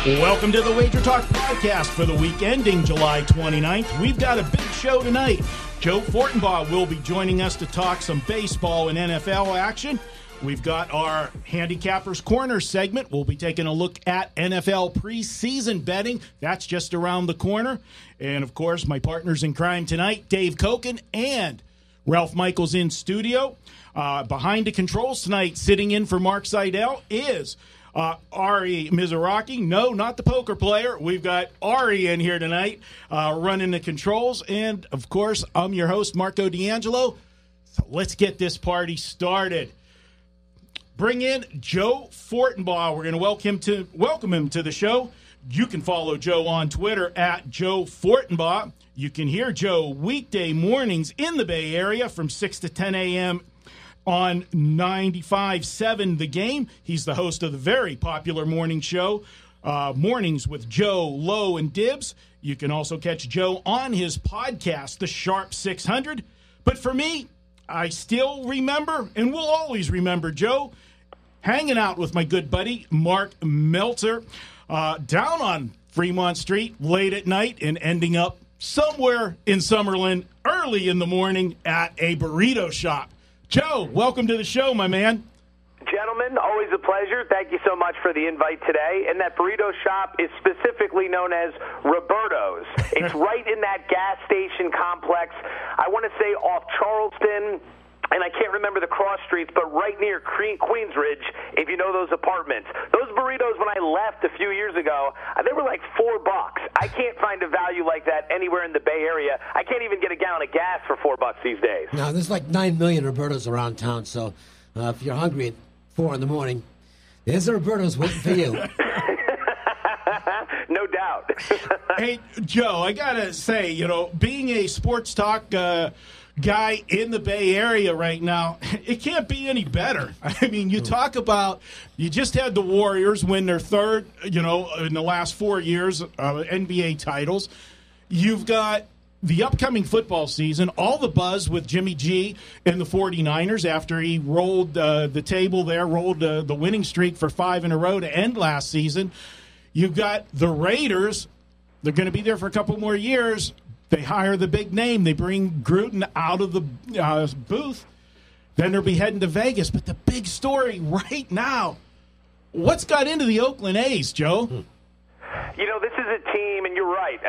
Welcome to the WagerTalk Podcast for the week ending July 29th. We've got a big show tonight. Joe Fortenbaugh will be joining us to talk some baseball and NFL action. We've got our Handicappers Corner segment. We'll be taking a look at NFL preseason betting. That's just around the corner. And, of course, my partners in crime tonight, Dave Cokin and Ralph Michaels in studio. Behind the controls tonight, sitting in for Mark Seidel, is Ari Mizuraki. No, not the poker player. We've got Ari in here tonight running the controls. And, of course, I'm your host, Marco D'Angelo. So let's get this party started. Bring in Joe Fortenbaugh. We're going to welcome him to the show. You can follow Joe on Twitter at Joe Fortenbaugh. You can hear Joe weekday mornings in the Bay Area from 6 to 10 a.m. on 95.7 The Game. He's the host of the very popular morning show, Mornings with Joe, Lowe, and Dibbs. You can also catch Joe on his podcast, The Sharp 600. But for me, I still remember, and will always remember, Joe, hanging out with my good buddy, Mark Meltzer, down on Fremont Street late at night and ending up somewhere in Summerlin early in the morning at a burrito shop. Joe, welcome to the show, my man. Gentlemen, always a pleasure. Thank you so much for the invite today. And that burrito shop is specifically known as Roberto's. It's right in that gas station complex. I want to say off Charleston, and I can't remember the cross streets, but right near Queensridge, if you know those apartments. Those burritos, when I left a few years ago, they were like $4. I can't find a value like that anywhere in the Bay Area. I can't even get a gallon of gas for $4 these days. No, there's like 9 million Robertos around town, so if you're hungry at 4 in the morning, there's a Roberto's waiting for you. No doubt. Hey, Joe, I got to say, being a sports talk guy in the Bay Area right now, it can't be any better. I mean, you talk about, you just had the Warriors win their third, in the last 4 years, NBA titles. You've got the upcoming football season, all the buzz with Jimmy G and the 49ers after he rolled the table there, rolled the winning streak for 5 in a row to end last season. You've got the Raiders. They're going to be there for a couple more years. They hire the big name. They bring Gruden out of the booth. Then they'll be heading to Vegas. But the big story right now, what's got into the Oakland A's, Joe? This is a team, and you're right.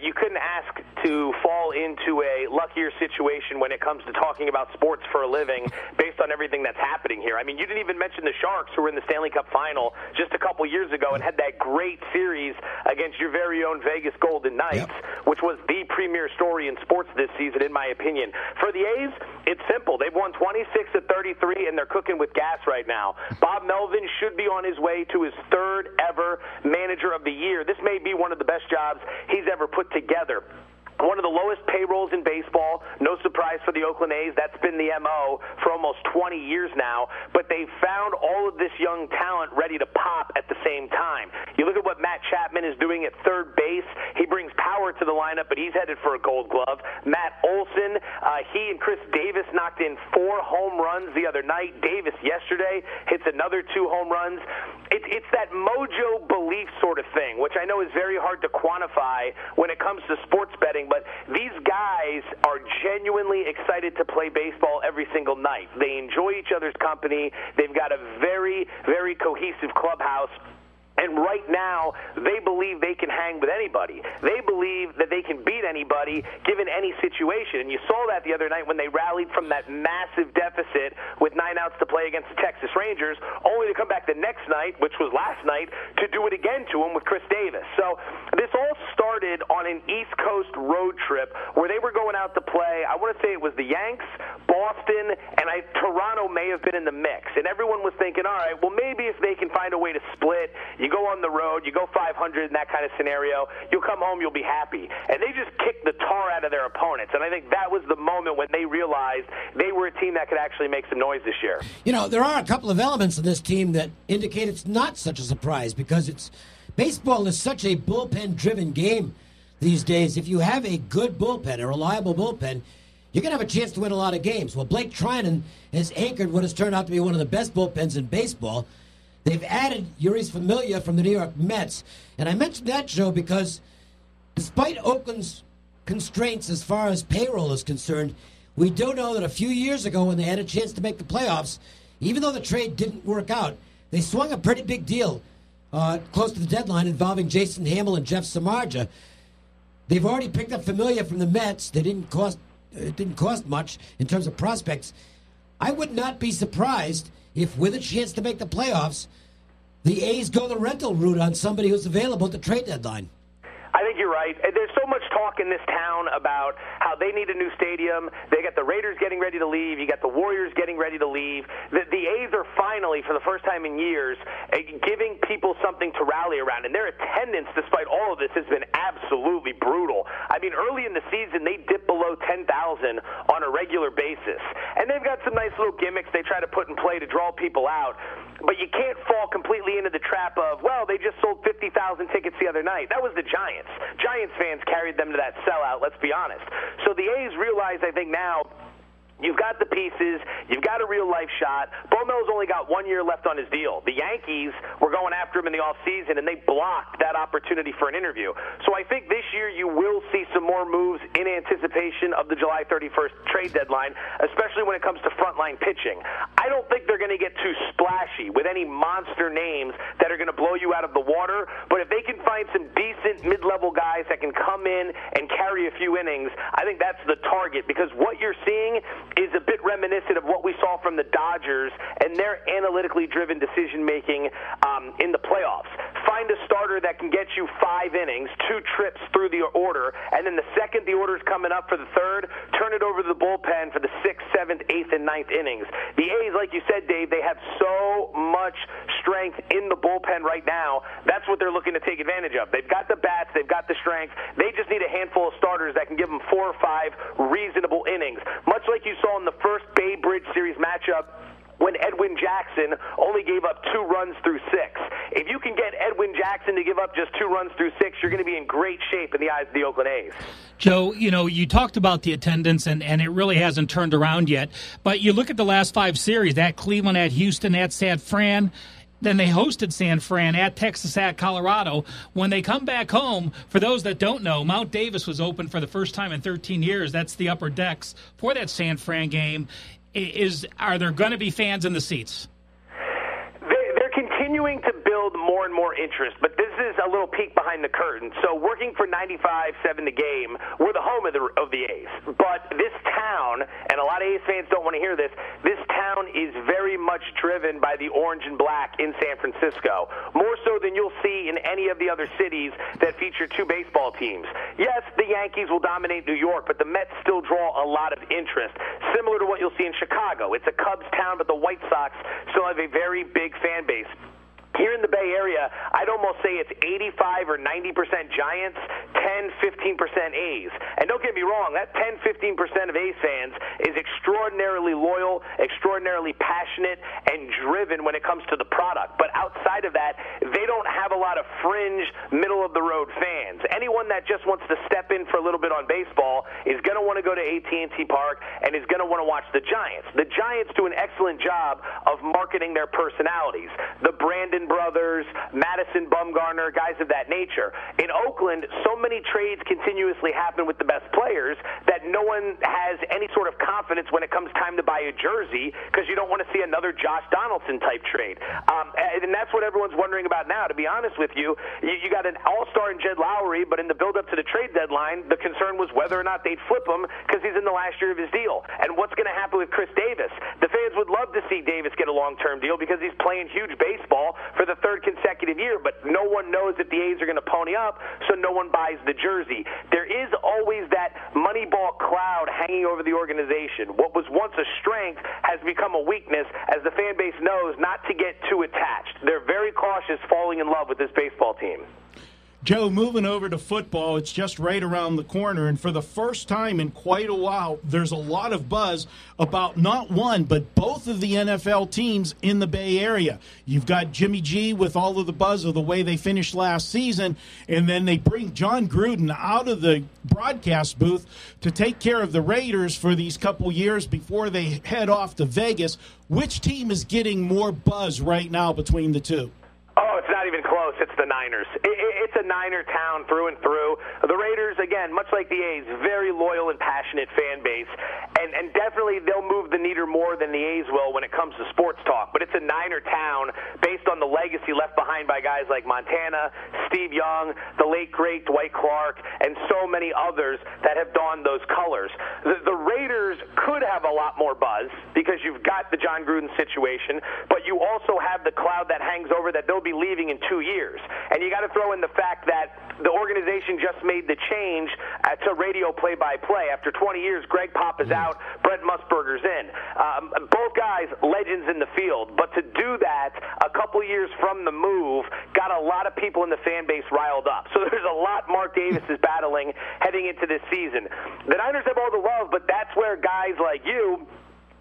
You couldn't ask to fall into a luckier situation when it comes to talking about sports for a living based on everything that's happening here. I mean, you didn't even mention the Sharks, who were in the Stanley Cup final just a couple years ago and had that great series against your very own Vegas Golden Knights, which was the premier story in sports this season, in my opinion. For the A's, it's simple. They've won 26 of 33, and they're cooking with gas right now. Bob Melvin should be on his way to his third ever Manager of the Year. This may be one of the best jobs he's ever put together. One of the lowest payrolls in baseball. No surprise for the Oakland A's. That's been the MO for almost 20 years now. But they've found all of this young talent ready to pop at the same time. You look at what Matt Chapman is doing at third base. He brings power to the lineup, but he's headed for a Gold Glove. Matt Olson, he and Chris Davis knocked in 4 home runs the other night. Davis yesterday hits another 2 home runs. It's that mojo belief sort of thing, which I know is very hard to quantify when it comes to sports betting. But these guys are genuinely excited to play baseball every single night. They enjoy each other's company. They've got a very, very cohesive clubhouse. And right now, they believe they can hang with anybody. They believe that they can beat anybody given any situation. And you saw that the other night when they rallied from that massive deficit with 9 outs to play against the Texas Rangers, only to come back the next night, which was last night, to do it again to them with Chris Davis. So this all started on an East Coast road trip where they were going out to play. I want to say it was the Yanks, Boston, and Toronto may have been in the mix. And everyone was thinking, all right, well, maybe if they can find a way to split, you go on the road, you go 500 in that kind of scenario, you'll come home, you'll be happy. And they just kicked the tar out of their opponents. And I think that was the moment when they realized they were a team that could actually make some noise this year. There are a couple of elements of this team that indicate it's not such a surprise because baseball is such a bullpen-driven game these days. If you have a good bullpen, a reliable bullpen, you're going to have a chance to win a lot of games. Well, Blake Trinan has anchored what has turned out to be one of the best bullpens in baseball. They've added Yuris Familia from the New York Mets. And I mentioned that, Joe, because despite Oakland's constraints as far as payroll is concerned, we do know that a few years ago when they had a chance to make the playoffs, even though the trade didn't work out, they swung a pretty big deal close to the deadline involving Jason Hamill and Jeff Samardzija. They've already picked up Familia from the Mets. It didn't cost much in terms of prospects. I would not be surprised if, with a chance to make the playoffs, the A's go the rental route on somebody who's available at the trade deadline. I think you're right. There's so much talk in this town about how they need a new stadium. They got the Raiders getting ready to leave. You got the Warriors getting ready to leave. The A's are finally, for the first time in years, giving people something to rally around. And their attendance, despite all of this, has been absolutely brutal. I mean, early in the season, they dipped below 10,000 on a regular basis. And they've got some nice little gimmicks they try to put in play to draw people out. But you can't fall completely into the trap of, well, they just sold 50,000 tickets the other night. That was the Giants. Giants fans carried them to that sellout, let's be honest. So the A's realize, I think now, you've got the pieces. You've got a real-life shot. Bo Mel's only got 1 year left on his deal. The Yankees were going after him in the offseason, and they blocked that opportunity for an interview. So I think this year you will see some more moves in anticipation of the July 31st trade deadline, especially when it comes to frontline pitching. I don't think they're going to get too splashy with any monster names that are going to blow you out of the water, but if they can find some decent mid-level guys that can come in and carry a few innings, I think that's the target, because what you're seeing is a bit reminiscent of what we saw from the Dodgers and their analytically driven decision-making in the playoffs. Find a starter that can get you 5 innings, 2 trips through the order, and then the second the order's coming up for the third, turn it over to the bullpen for the 6th, 7th, 8th, and 9th innings. The A's, like you said, Dave, they have so much strength in the bullpen right now. That's what they're looking to take advantage of. They've got the bats, they've got the strength. They just need a handful of starters that can give them 4 or 5 reasonable innings. Much like you saw in the first Bay Bridge Series matchup when Edwin Jackson only gave up 2 runs through 6. If you can get Edwin Jackson to give up just 2 runs through 6, you're going to be in great shape in the eyes of the Oakland A's. Joe, you talked about the attendance, and it really hasn't turned around yet. But you look at the last 5 series, at Cleveland, at Houston, at San Fran. Then they hosted San Fran, at Texas, at Colorado. When they come back home, for those that don't know, Mount Davis was open for the first time in 13 years. That's the upper decks for that San Fran game. Are there going to be fans in the seats? They're continuing to build more and more interest, but this is a little peek behind the curtain. So working for 95.7 The Game, we're the home of the A's. But this town, and a lot of A's fans don't want to hear this, this town is very much driven by the orange and black in San Francisco, more so than you'll see in any of the other cities that feature 2 baseball teams. Yes, the Yankees will dominate New York, but the Mets still draw a lot of interest, similar to what you'll see in Chicago. It's a Cubs town, but the White Sox still have a very big fan base. Here in the Bay Area, I'd almost say it's 85 or 90% Giants, 10, 15% A's. And don't get me wrong, that 10, 15% of A's fans is extraordinarily loyal, extraordinarily passionate, and driven when it comes to the product. But outside of that, they don't have a lot of fringe, middle-of-the-road fans. Anyone that just wants to step in for a little bit on baseball is going to want to go to AT&T Park and is going to want to watch the Giants. The Giants do an excellent job of marketing their personalities. The Brandon brothers, Madison Bumgarner, guys of that nature. In Oakland, so many trades continuously happen with the best players that no one has any sort of confidence when it comes time to buy a jersey, because you don't want to see another Josh Donaldson type trade. And that's what everyone's wondering about now. To be honest with you, you got an all-star in Jed Lowry, but in the build-up to the trade deadline, the concern was whether or not they'd flip him because he's in the last year of his deal. And what's going to happen with Chris Davis? The fans would love to see Davis get a long-term deal because he's playing huge baseball for the 3rd consecutive year, but no one knows if the A's are going to pony up, so no one buys the jersey. There is always that Moneyball cloud hanging over the organization. What was once a strength has become a weakness, as the fan base knows not to get too attached. They're very cautious falling in love with this baseball team. Joe, moving over to football, it's just right around the corner, and for the first time in quite a while, there's a lot of buzz about not one, but both of the NFL teams in the Bay Area. You've got Jimmy G with all of the buzz of the way they finished last season, and then they bring John Gruden out of the broadcast booth to take care of the Raiders for these couple years before they head off to Vegas. Which team is getting more buzz right now between the two? Oh, it's not even close. It's the Niners. It's a Niner town through and through. The Raiders, again, much like the A's, very loyal and passionate fan base. And definitely they'll move the needle more than the A's will when it comes to sports talk. But it's a Niner town based on the legacy left behind by guys like Montana, Steve Young, the late, great Dwight Clark, and so many others that have donned those colors. The Raiders could have a lot more buzz because you've got the John Gruden situation, but you also have the cloud that hangs over that they'll be leaving in 2 years. And you got to throw in the fact that the organization just made the change to radio play-by-play. After 20 years, Greg Pop is out, Brett Musburger's in. Both guys, legends in the field. But to do that a couple years from the move got a lot of people in the fan base riled up. So there's a lot Mark Davis is battling heading into this season. The Niners have all the love, but that's where guys like you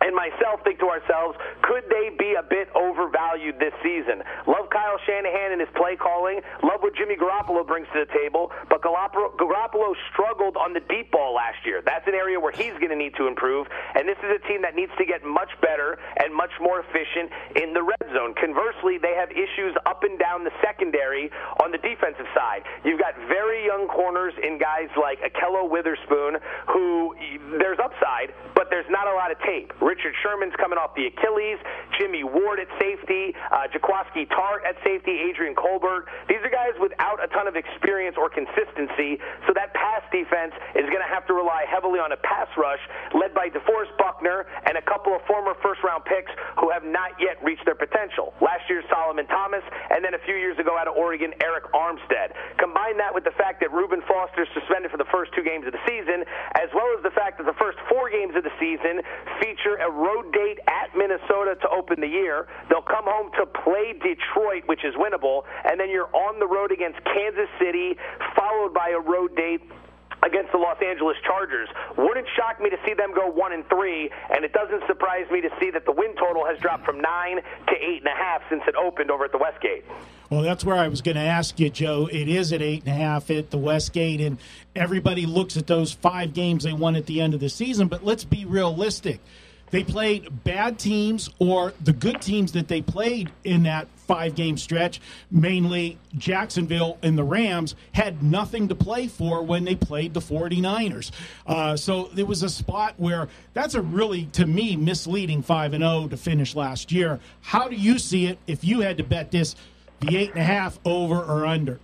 and myself think to ourselves, could they be a bit overvalued this season? Love Kyle Shanahan and his play calling. Love what Jimmy Garoppolo brings to the table. But Garoppolo struggled on the deep ball last year. That's an area where he's going to need to improve. And this is a team that needs to get much better and much more efficient in the red zone. Conversely, they have issues up and down the secondary on the defensive side. You've got very young corners in guys like Akello Witherspoon, who there's upside, but there's not a lot of tape. Richard Sherman's coming off the Achilles, Jimmy Ward at safety, Jaquaski Tart at safety, Adrian Colbert. These are guys without a ton of experience or consistency, so that pass defense is going to have to rely heavily on a pass rush led by DeForest Buckner and a couple of former first-round picks who have not yet reached their potential. Last year's Solomon Thomas, and then a few years ago out of Oregon, Eric Armstead. Combine that with the fact that Reuben Foster's suspended for the first 2 games of the season, as well as the fact that the first 4 games of the season feature a road date at Minnesota to open the year. They'll come home to play Detroit, which is winnable, and then you're on the road against Kansas City, followed by a road date against the Los Angeles Chargers. Wouldn't shock me to see them go 1-3, and it doesn't surprise me to see that the win total has dropped from 9 to 8.5 since it opened over at the Westgate. Well, that's where I was going to ask you, Joe. It is at 8.5 at the Westgate, and everybody looks at those 5 games they won at the end of the season, but let's be realistic. They played bad teams, or the good teams that they played in that 5-game stretch, mainly Jacksonville and the Rams, had nothing to play for when they played the 49ers. So there was a spot where that's a really, to me, misleading 5-0 to finish last year. How do you see it if you had to bet this, the 8.5 over or under?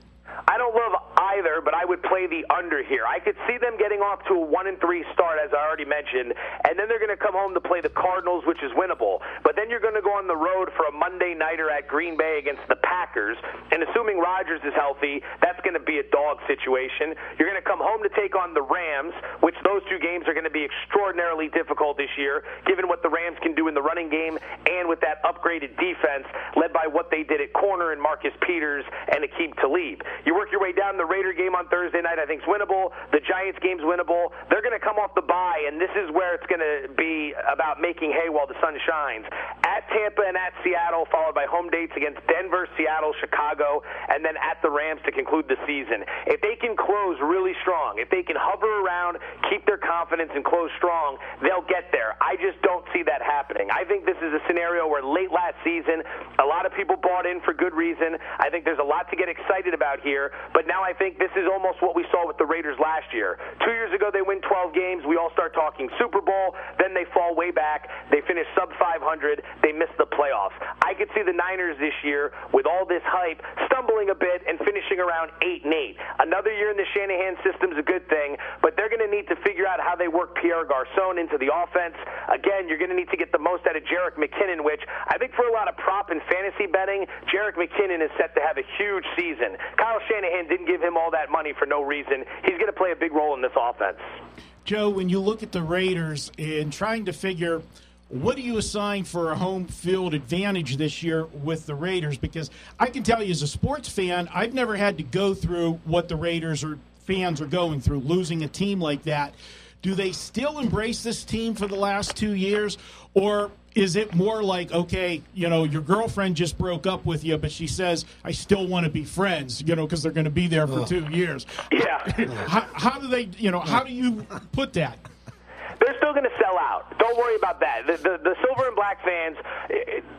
I don't love either, but I would play the under here. I could see them getting off to a 1-3 start, as I already mentioned, and then they're going to come home to play the Cardinals, which is winnable. But then you're going to go on the road for a Monday nighter at Green Bay against the Packers, and assuming Rodgers is healthy, that's going to be a dog situation. You're going to come home to take on the Rams, which those 2 games are going to be extraordinarily difficult this year, given what the Rams can do in the running game and with that upgraded defense led by what they did at corner and Marcus Peters and Aqib Talib. You work your way down. The Raider game on Thursday night I think is winnable. The Giants game's winnable. They're going to come off the bye, and this is where it's going to be about making hay while the sun shines. At Tampa and at Seattle, followed by home dates against Denver, Seattle, Chicago, and then at the Rams to conclude the season. If they can close really strong, if they can hover around, keep their confidence, and close strong, they'll get there. I just don't see that happening. I think this is a scenario where late last season, a lot of people bought in for good reason. I think there's a lot to get excited about here, but now I think this is almost what we saw with the Raiders last year. 2 years ago, they win 12 games. We all start talking Super Bowl. Then they fall way back. They finish sub 500. They miss the playoffs. I could see the Niners this year, with all this hype, stumbling a bit and finishing around 8-8. Another year in the Shanahan system is a good thing, but they're going to need to figure out how they work Pierre Garçon into the offense. Again, you're going to need to get the most out of Jerick McKinnon, which I think for a lot of prop and fantasy betting, Jerick McKinnon is set to have a huge season. Kyle Shanahan didn't give him all that money for no reason. He's going to play a big role in this offense. Joe, when you look at the Raiders and trying to figure what do you assign for a home field advantage this year with the Raiders? Because I can tell you as a sports fan, I've never had to go through what the Raiders or fans are going through, losing a team like that. Do they still embrace this team for the last 2 years? Or is it more like, okay, your girlfriend just broke up with you, but she says, I still want to be friends, because they're going to be there for 2 years. Yeah. How do they, how do you put that? They're still going to sell out. Don't worry about that. The silver and black fans,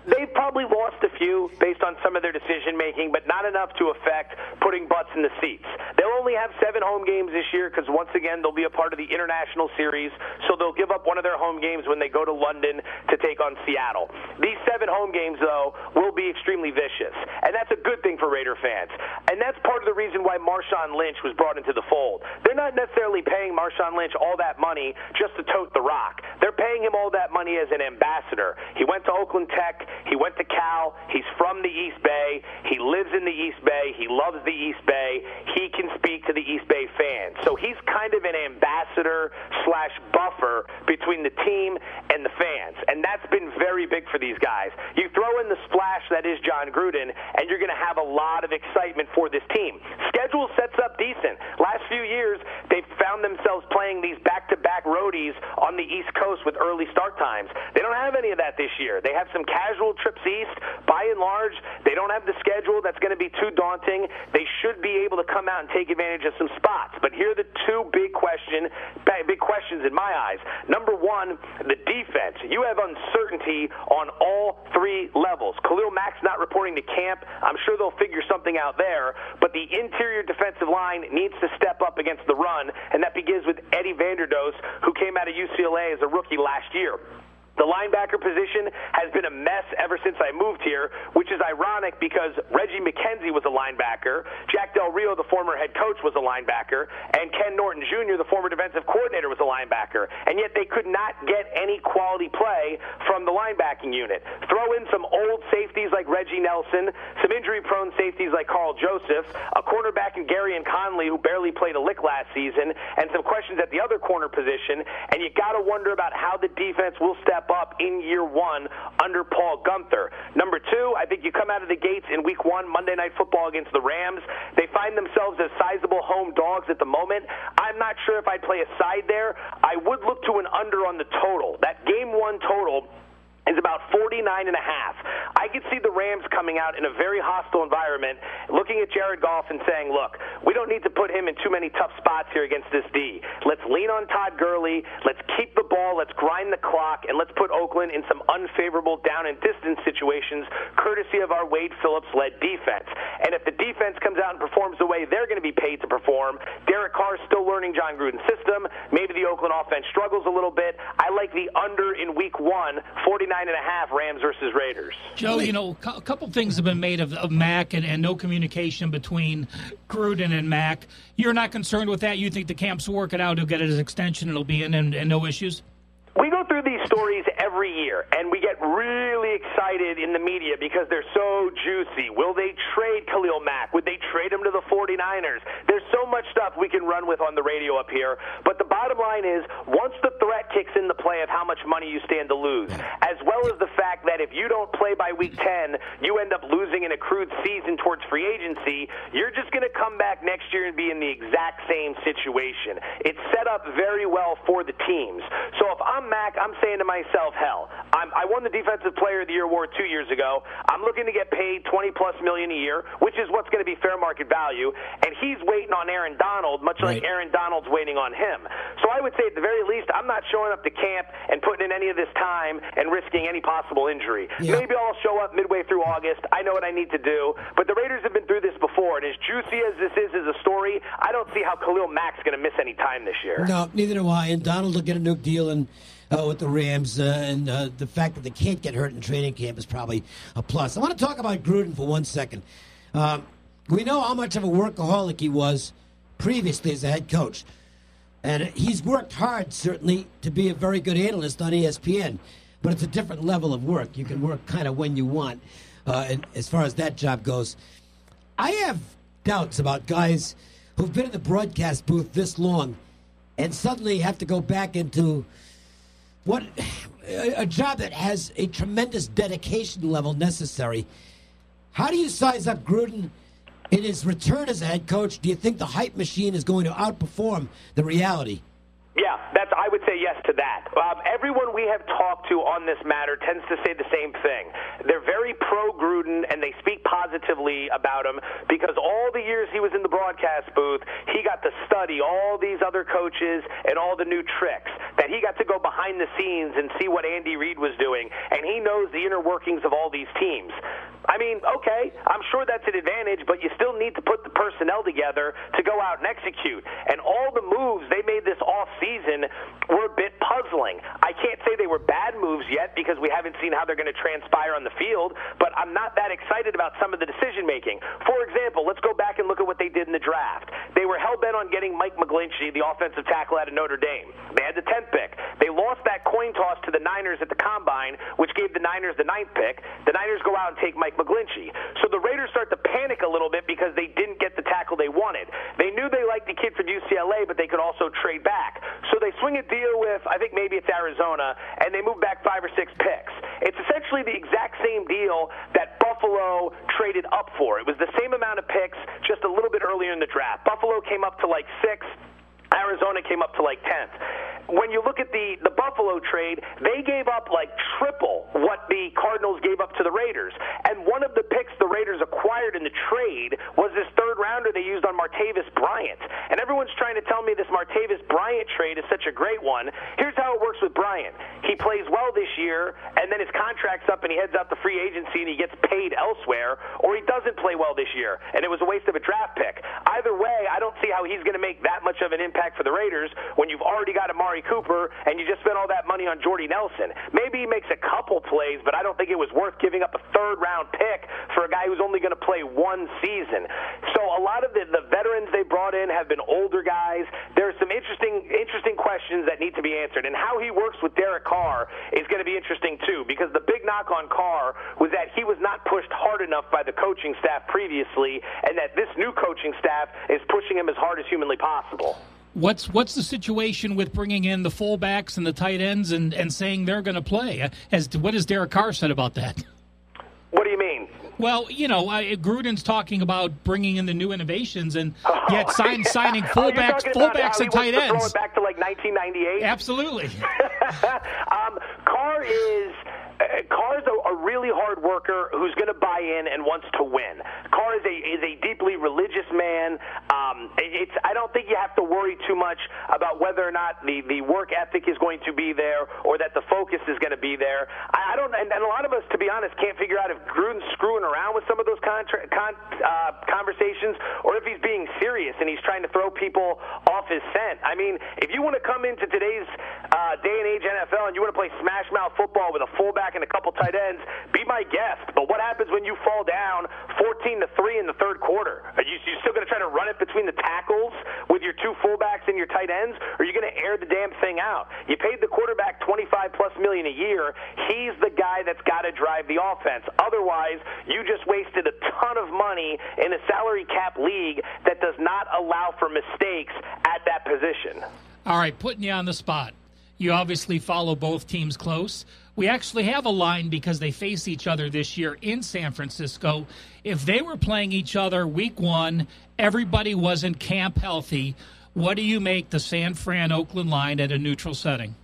they've probably lost a few based on some of their decision-making, but not enough to affect putting butts in the seats. They'll only have 7 home games this year because, once again, they'll be a part of the international series, so they'll give up one of their home games when they go to London to take on Seattle. These 7 home games, though, will be extremely vicious, and that's a good thing for Raider fans. And that's part of the reason why Marshawn Lynch was brought into the fold. They're not necessarily paying Marshawn Lynch all that money just to tote the rock. They're paying him all that money as an ambassador. He went to Oakland Tech. He went to Cal. He's from the East Bay. He lives in the East Bay. He loves the East Bay. He can speak to the East Bay fans. So he's kind of an ambassador/buffer between the team and the fans. And that's been very big for these guys. You throw in the splash that is John Gruden, and you're going to have a lot of excitement for this team. Schedule sets up decent. Last few years, they've found themselves playing these back-to-back roadies on the East Coast with early start times. They don't have any of that this year. They have some casual trips east. By and large, they don't have the schedule that's going to be too daunting. They should be able to come out and take advantage of some spots. But here are the 2 big questions in my eyes. Number 1, the defense. You have uncertainty on all 3 levels. Khalil Mack's not reporting to camp. I'm sure they'll figure something out there. But the interior defensive line needs to step up against the run, and that begins with Eddie Vanderdoes, who came out of UCLA as a rookie last year. The linebacker position has been a mess ever since I moved here, which is ironic because Reggie McKenzie was a linebacker, Jack Del Rio, the former head coach, was a linebacker, and Ken Norton Jr., the former defensive coordinator, was a linebacker. And yet they could not get any quality play from the linebacking unit. Throw in some old safeties like Reggie Nelson, some injury-prone safeties like Carl Joseph, a cornerback in Gary and Conley who barely played a lick last season, and some questions at the other corner position, and you got to wonder about how the defense will step up in year 1 under Paul Gunther. Number 2, I think you come out of the gates in week 1, Monday Night Football against the Rams. They find themselves as sizable home dogs at the moment. I'm not sure if I'd play a side there. I would look to an under on the total. That game 1 total is about 49.5. I could see the Rams coming out in a very hostile environment, looking at Jared Goff and saying, look, we don't need to put him in too many tough spots here against this D. Let's lean on Todd Gurley, let's keep the ball, let's grind the clock, and let's put Oakland in some unfavorable down and distance situations, courtesy of our Wade Phillips-led defense. And if the defense comes out and performs the way they're going to be paid to perform, Derek Carr's still learning John Gruden's system. Maybe the Oakland offense struggles a little bit. I like the under in week 1, 49.5, Rams versus Raiders. Joe, a couple things have been made of Mack and no communication between Gruden and Mack. You're not concerned with that? You think the camps will work it out, he'll get his extension, it'll be in and no issues? We go through these stories every year, and we get really excited in the media because they're so juicy. Will they trade Khalil Mack? Would they trade him to the 49ers? There's so much stuff we can run with on the radio up here, but the bottom line is once the threat kicks in the play of how much money you stand to lose, as well as the fact that if you don't play by week 10, you end up losing an accrued season towards free agency, you're just going to come back next year and be in the exact same situation. It's set up very well for the teams. So if I'm Mack, I'm saying to myself, hell, I won the Defensive Player of the Year award 2 years ago. I'm looking to get paid $20+ million a year, which is what's going to be fair market value, and he's waiting on Aaron Donald, much like Aaron Donald's waiting on him. So I would say at the very least, I'm not showing up to camp and putting in any of this time and risking any possible injury. Yeah. Maybe I'll show up midway through August. I know what I need to do, but the Raiders have been through this before, and as juicy as this is as a story, I don't see how Khalil Mack's going to miss any time this year. No, neither do I, and Donald will get a new deal with the Rams, and the fact that they can't get hurt in training camp is probably a plus. I want to talk about Gruden for 1 second. We know how much of a workaholic he was previously as a head coach, and he's worked hard, certainly, to be a very good analyst on ESPN, but it's a different level of work. You can work kind of when you want, and as far as that job goes. I have doubts about guys who've been in the broadcast booth this long and suddenly have to go back into a job that has a tremendous dedication level necessary. How do you size up Gruden in his return as a head coach? Do you think the hype machine is going to outperform the reality? Yeah, I would say yes to that. Everyone we have talked to on this matter tends to say the same thing. They're very pro-Gruden, and they speak positively about him because all the years he was in the broadcast booth, he got to study all these other coaches and all the new tricks, that he got to go behind the scenes and see what Andy Reid was doing, and he knows the inner workings of all these teams. I mean, okay, I'm sure that's an advantage, but you still need to put the personnel together to go out and execute. And all the moves they made this offseason were a bit puzzling. I can't say they were bad moves yet because we haven't seen how they're going to transpire on the field, but I'm not that excited about some of the decision-making. For example, let's go back and look at what they did in the draft. They were hell-bent on getting Mike McGlinchey, the offensive tackle out of Notre Dame. They had the 10th pick. They lost that coin toss to the Niners at the Combine, which gave the Niners the 9th pick. The Niners go out and take Mike McGlinchey. So the Raiders start to panic a little bit because they didn't get the tackle they wanted. They knew they liked the kid from UCLA, but they could also trade back. So they swing a deal with, I think maybe it's Arizona, and they move back 5 or 6 picks. It's essentially the exact same deal that Buffalo traded up for. It was the same amount of picks, just a little bit earlier in the draft. Buffalo came up to like 6. Arizona came up to like 10th. When you look at the Buffalo trade, they gave up like triple what the Cardinals gave up to the Raiders. And one of the picks the Raiders acquired in the trade was this third rounder they used on Martavis Bryant. And everyone's trying to tell me this Martavis Bryant trade is such a great one. Here's how it works with Bryant. He plays well this year, and then his contract's up and he heads out to free agency and he gets paid elsewhere, or he doesn't play well this year, and it was a waste of a draft pick. Either way, I don't see how he's going to make that much of an impact for the Raiders when you've already got Amari Cooper and you just spent all that money on Jordy Nelson. Maybe he makes a couple plays, but I don't think it was worth giving up a third-round pick for a guy who's only going to play one season. So a lot of the veterans they brought in have been older guys. There are some interesting questions that need to be answered, and how he works with Derek Carr is going to be interesting too, because the big knock on Carr was that he was not pushed hard enough by the coaching staff previously, and that this new coaching staff is pushing him as hard as humanly possible. What's the situation with bringing in the fullbacks and the tight ends and saying they're going to play? What has Derek Carr said about that? What do you mean? Well, Gruden's talking about bringing in the new innovations and yet signing fullbacks and tight ends. Throw it back to like 1998. Absolutely. Carr's a really hard worker who's going to buy in and wants to win. Carr is a deeply religious man. I don't think you have to worry too much about whether or not the work ethic is going to be there or that the focus is going to be there. I don't, and a lot of us, to be honest, can't figure out if Gruden's screwing around with some of those conversations or if he's being serious and he's trying to throw people off his scent. I mean, if you want to come into today's day and age NFL and you want to play smash mouth football with a fullback and a couple tight ends, be my guest. But what happens when you fall down 14-3 in the third quarter? Are you still going to try to run it between the tackles with your two fullbacks and your tight ends, or are you going to air the damn thing out? You paid the quarterback $25+ million a year. He's the guy that's got to drive the offense. Otherwise, you just wasted a ton of money in a salary cap league that does not allow for mistakes at that position. All right, putting you on the spot. You obviously follow both teams close. We actually have a line because they face each other this year in San Francisco. If they were playing each other week one, everybody was in camp healthy. What do you make the San Fran-Oakland line at a neutral setting?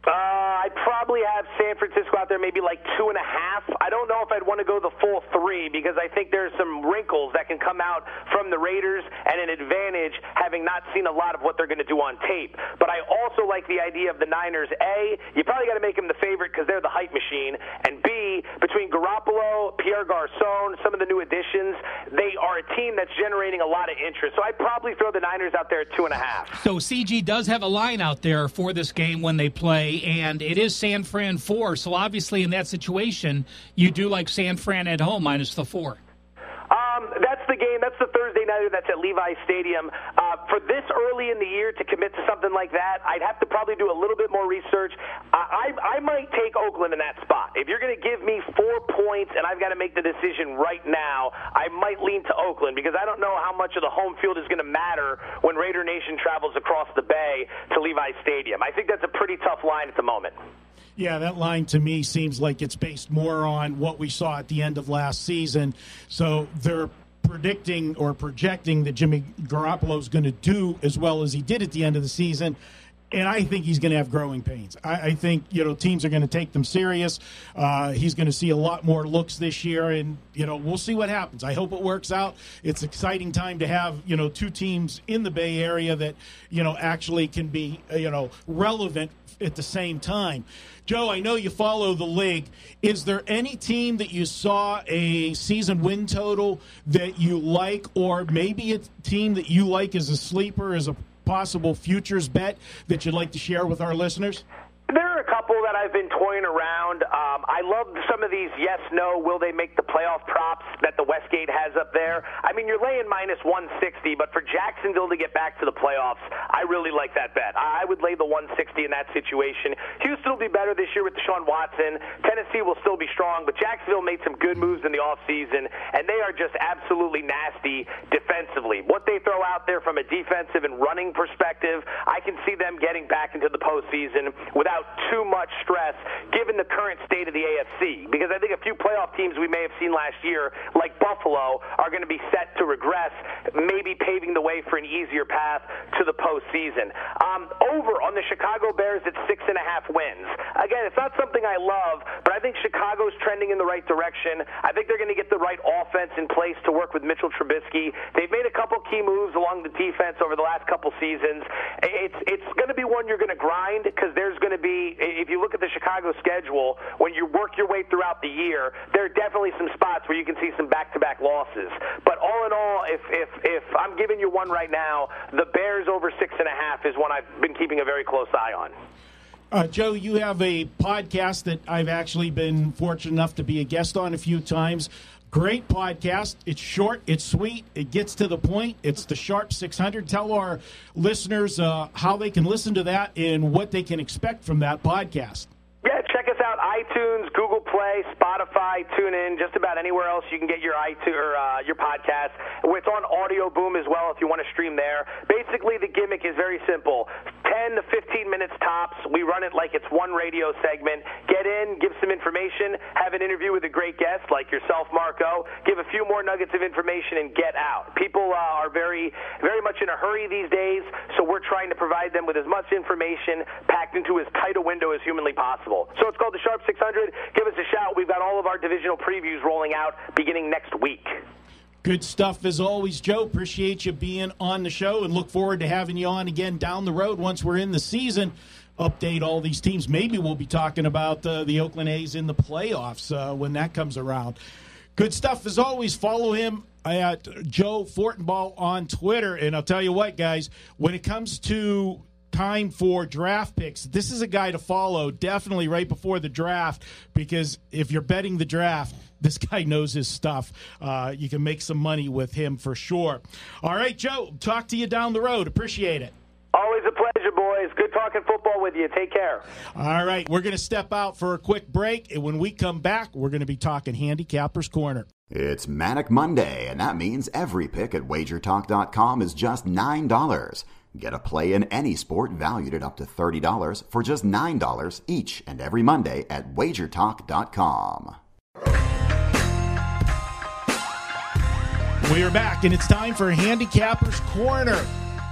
I'd probably have San Francisco out there maybe like 2.5. I don't know if I'd want to go the full 3 because I think there's some wrinkles that can come out from the Raiders and an advantage having not seen a lot of what they're going to do on tape. But I also like the idea of the Niners. A, you probably got to make them the favorite because they're the hype machine. And B, between Garoppolo, Pierre Garçon, some of the new additions, they are a team that's generating a lot of interest. So I'd probably throw the Niners out there at 2.5. So CG does have a line out there for this game when they play, and it is San Fran 4. So obviously in that situation, you do like San Fran at home minus the 4. That's the game. That's the Thursday night familiar, that's at Levi's Stadium. For this early in the year to commit to something like that, I'd have to probably do a little bit more research. I might take Oakland in that spot. If you're going to give me 4 points and I've got to make the decision right now, I might lean to Oakland because I don't know how much of the home field is going to matter when Raider Nation travels across the bay to Levi's Stadium. I think that's a pretty tough line at the moment. Yeah, that line to me seems like it's based more on what we saw at the end of last season. So they're predicting or projecting that Jimmy Garoppolo is going to do as well as he did at the end of the season. And I think he's going to have growing pains. I think, teams are going to take them serious. He's going to see a lot more looks this year, and, we'll see what happens. I hope it works out. It's an exciting time to have, 2 teams in the Bay Area that, actually can be, relevant at the same time. Joe, I know you follow the league. Is there any team that you saw a season win total that you like, or maybe a team that you like as a sleeper, as a possible futures bet that you'd like to share with our listeners? There are a couple that I've been toying around. I love some of these yes, no, will they make the playoff props that the Westgate has up there. I mean, you're laying minus 160, but for Jacksonville to get back to the playoffs, I really like that bet. I would lay the 160 in that situation. Houston will be better this year with Deshaun Watson. Tennessee will still be strong, but Jacksonville made some good moves in the offseason, and they are just absolutely nasty defensively. What they throw out there from a defensive and running perspective, I can see them getting back into the postseason without too much stress, given the current state of the AFC. Because I think a few playoff teams we may have seen last year, like Buffalo, are going to be set to regress, maybe paving the way for an easier path to the postseason. Over on the Chicago Bears at 6.5 wins. Again, it's not something I love, but I think Chicago's trending in the right direction. I think they're going to get the right offense in place to work with Mitchell Trubisky. They've made a couple key moves along the defense over the last couple seasons. It's going to be one you're going to grind because there's going to be, if you look at the Chicago schedule, when you work your way throughout the year, there are definitely some spots where you can see some back-to-back losses. But all in all, if I'm giving you one right now, the Bears over 6.5 is one I've been keeping a very close eye on. Joe, you have a podcast that I've actually been fortunate enough to be a guest on a few times. Great podcast. It's short. It's sweet. It gets to the point. It's the Sharp 600. Tell our listeners how they can listen to that and what they can expect from that podcast. Yeah, check us out, iTunes, Google Play, Spotify, TuneIn, just about anywhere else you can get your your podcast. It's on Audio Boom as well if you want to stream there. Basically, the gimmick is very simple. 10 to 15 minutes tops. We run it like it's one radio segment. Get in, give some information, have an interview with a great guest like yourself, Marco, give a few more nuggets of information, and get out. People are very, very much in a hurry these days, so we're trying to provide them with as much information packed into as tight a window as humanly possible. So it's called the Sharp 600. Give us a shout. We've got all of our divisional previews rolling out beginning next week. Good stuff as always, Joe. Appreciate you being on the show and look forward to having you on again down the road once we're in the season. Update all these teams. Maybe we'll be talking about the Oakland A's in the playoffs when that comes around. Good stuff as always. Follow him at Joe Fortenbaugh on Twitter. And I'll tell you what, guys, when it comes to time for draft picks, this is a guy to follow definitely right before the draft, because if you're betting the draft, this guy knows his stuff. You can make some money with him for sure. All right, Joe, talk to you down the road. Appreciate it. Always a pleasure, boys. Good talking football with you. Take care. All right, we're going to step out for a quick break, and when we come back, we're going to be talking Handicappers Corner. It's Manic Monday, and that means every pick at WagerTalk.com is just $9. Get a play in any sport valued at up to $30 for just $9 each and every Monday at WagerTalk.com. We are back, and it's time for Handicappers Corner.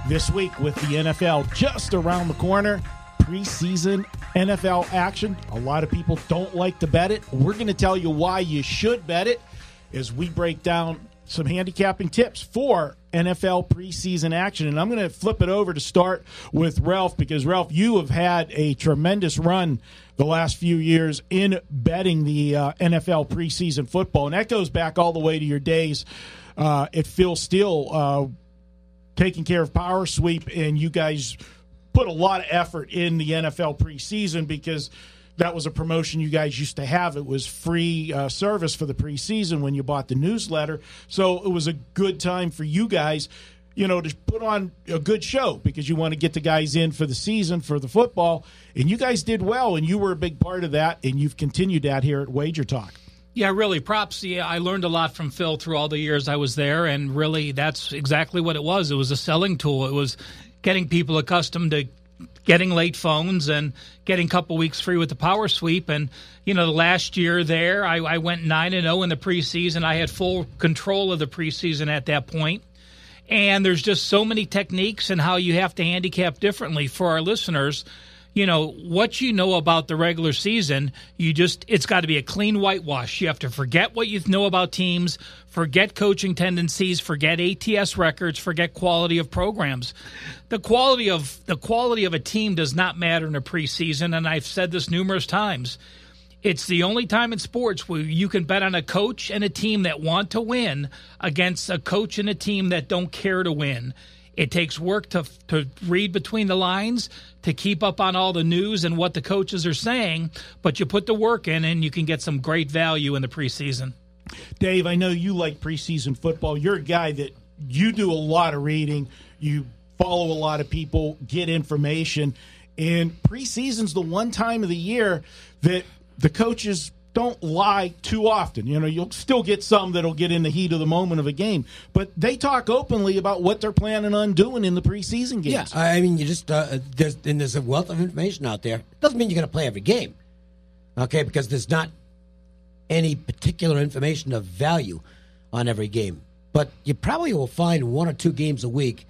This week with the NFL just around the corner, preseason NFL action. A lot of people don't like to bet it. We're going to tell you why you should bet it as we break down some handicapping tips for NFL preseason action. And I'm going to flip it over to start with Ralph, because, Ralph, you have had a tremendous run the last few years in betting the NFL preseason football. And that goes back all the way to your days at Phil Steele, taking care of Power Sweep, and you guys put a lot of effort in the NFL preseason because that was a promotion you guys used to have. It was free service for the preseason when you bought the newsletter. So it was a good time for you guys, to put on a good show because you want to get the guys in for the season, for the football. And you guys did well, and you were a big part of that, and you've continued that here at WagerTalk. Yeah, really, props. Yeah, I learned a lot from Phil through all the years I was there, and really that's exactly what it was. It was a selling tool. It was getting people accustomed to getting late phones and getting a couple weeks free with the power sweep. And, the last year there, I went 9-0 in the preseason. I had full control of the preseason at that point. And there's just so many techniques and how you have to handicap differently for our listeners. What you know about the regular season, it's got to be a clean whitewash. You have to forget what you know about teams, forget coaching tendencies, forget ATS records, forget quality of programs. The quality of a team does not matter in a preseason, and I've said this numerous times. It's the only time in sports where you can bet on a coach and a team that want to win against a coach and a team that don't care to win. It takes work to read between the lines, to keep up on all the news and what the coaches are saying, but you put the work in and you can get some great value in the preseason. Dave, I know you like preseason football. You're a guy that you do a lot of reading. You follow a lot of people, get information. And preseason's the one time of the year that the coaches don't lie too often. You'll still get some that'll get in the heat of the moment of a game, but they talk openly about what they're planning on doing in the preseason games. Yeah, I mean, you just there's a wealth of information out there. It doesn't mean you're going to play every game, okay? Because there's not any particular information of value on every game. But you probably will find 1 or 2 games a week,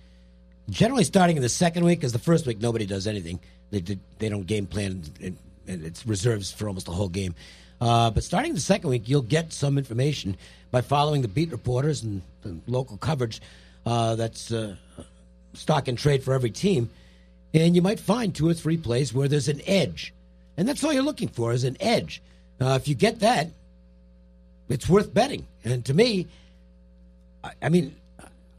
generally starting in the second week, because the first week nobody does anything. They don't game plan, and it's reserves for almost the whole game. But starting the second week, you'll get some information by following the beat reporters and the local coverage that's stock and trade for every team. And you might find 2 or 3 plays where there's an edge. And that's all you're looking for is an edge. If you get that, it's worth betting. And to me, I mean,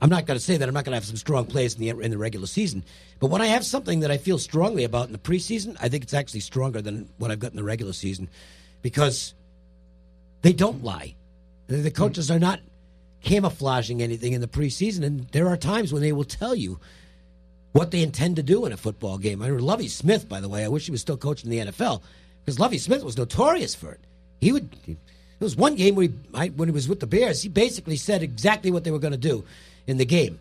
I'm not going to say that I'm not going to have some strong plays in the regular season. But when I have something that I feel strongly about in the preseason, I think it's actually stronger than what I've got in the regular season. Because they don't lie. The coaches are not camouflaging anything in the preseason, and there are times when they will tell you what they intend to do in a football game. I remember Lovie Smith, by the way. I wish he was still coaching the NFL, because Lovie Smith was notorious for it. There was one game where when he was with the Bears, he basically said exactly what they were going to do in the game,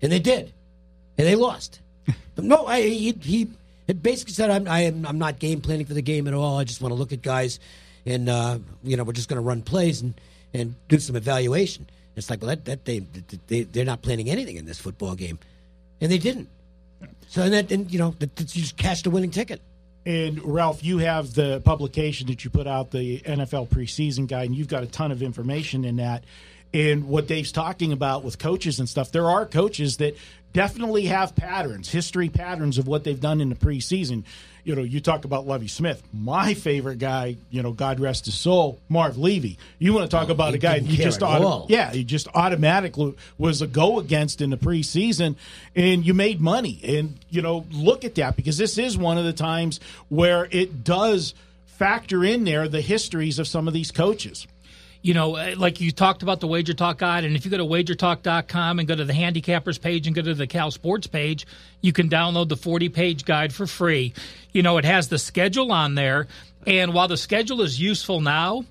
and they did, and they lost. No, he had basically said, I'm not game planning for the game at all. I just want to look at guys, and we're just going to run plays and do some evaluation. It's like, well, they're not planning anything in this football game, and they didn't. So you just cashed a winning ticket. And Ralph, you have the publication that you put out, the NFL Preseason Guide, and you've got a ton of information in that. And what Dave's talking about with coaches and stuff, there are coaches that definitely have history patterns of what they've done in the preseason. You talk about Lovie Smith. My favorite guy, God rest his soul, Marv Levy. You want to talk about a guy he just automatically was a go against in the preseason, and you made money. And look at that, because this is one of the times where it does factor in there the histories of some of these coaches. Like you talked about the WagerTalk Guide, and if you go to WagerTalk.com and go to the Handicappers page and go to the Cal Sports page, you can download the 40-page guide for free. It has the schedule on there, and while the schedule is useful now,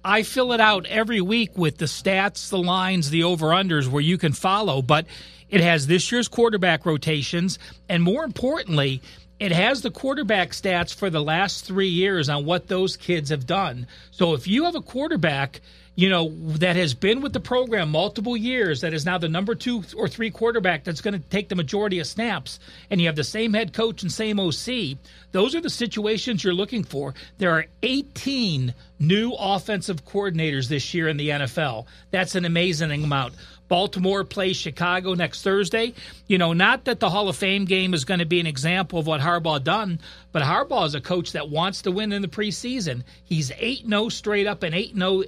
I fill it out every week with the stats, the lines, the over-unders where you can follow, but it has this year's quarterback rotations, and more importantly, it has the quarterback stats for the last 3 years on what those kids have done. So if you have a quarterback, that has been with the program multiple years, that is now the number 2 or 3 quarterback that's going to take the majority of snaps, and you have the same head coach and same OC, those are the situations you're looking for. There are 18 new offensive coordinators this year in the NFL. That's an amazing amount. Baltimore plays Chicago next Thursday. Not that the Hall of Fame game is going to be an example of what Harbaugh done, but Harbaugh is a coach that wants to win in the preseason. He's 8-0 straight up and 8-0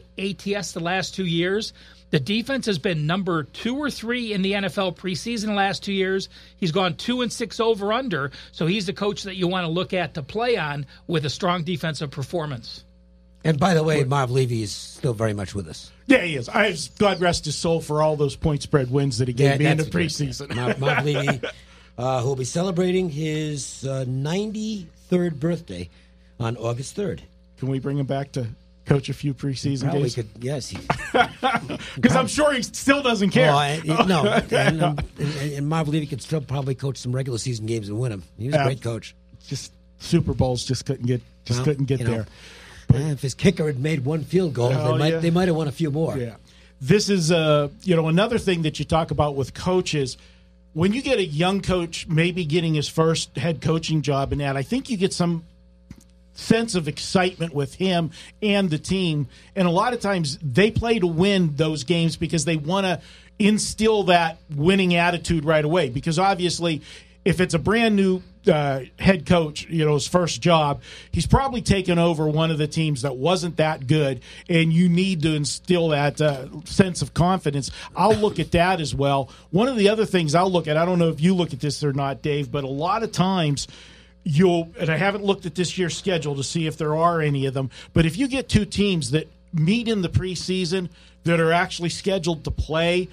ATS the last 2 years. The defense has been number 2 or 3 in the NFL preseason the last 2 years. He's gone 2-6 over/under, so he's the coach that you want to look at to play on with a strong defensive performance. And by the way, Marv Levy is still very much with us. Yeah, he is. God rest his soul for all those point spread wins that he gave me in the preseason. Marv Levy, who will be celebrating his 93rd birthday on August 3rd. Can we bring him back to coach a few preseason games? Could, yes. Because I'm sure he still doesn't care. And Marv Levy could still probably coach some regular season games and win them. He was a great coach. Just Super Bowls just couldn't get there. If his kicker had made one field goal, they might have won a few more. Yeah. This is another thing that you talk about with coaches. When you get a young coach maybe getting his first head coaching job in that, I think you get some sense of excitement with him and the team. And a lot of times they play to win those games because they want to instill that winning attitude right away. Because obviously, if it's a brand new head coach, his first job, he's probably taken over one of the teams that wasn't that good, and you need to instill that sense of confidence. I'll look at that as well. One of the other things I'll look at, I don't know if you look at this or not, Dave, but a lot of times and I haven't looked at this year's schedule to see if there are any of them, but if you get two teams that meet in the preseason that are actually scheduled to play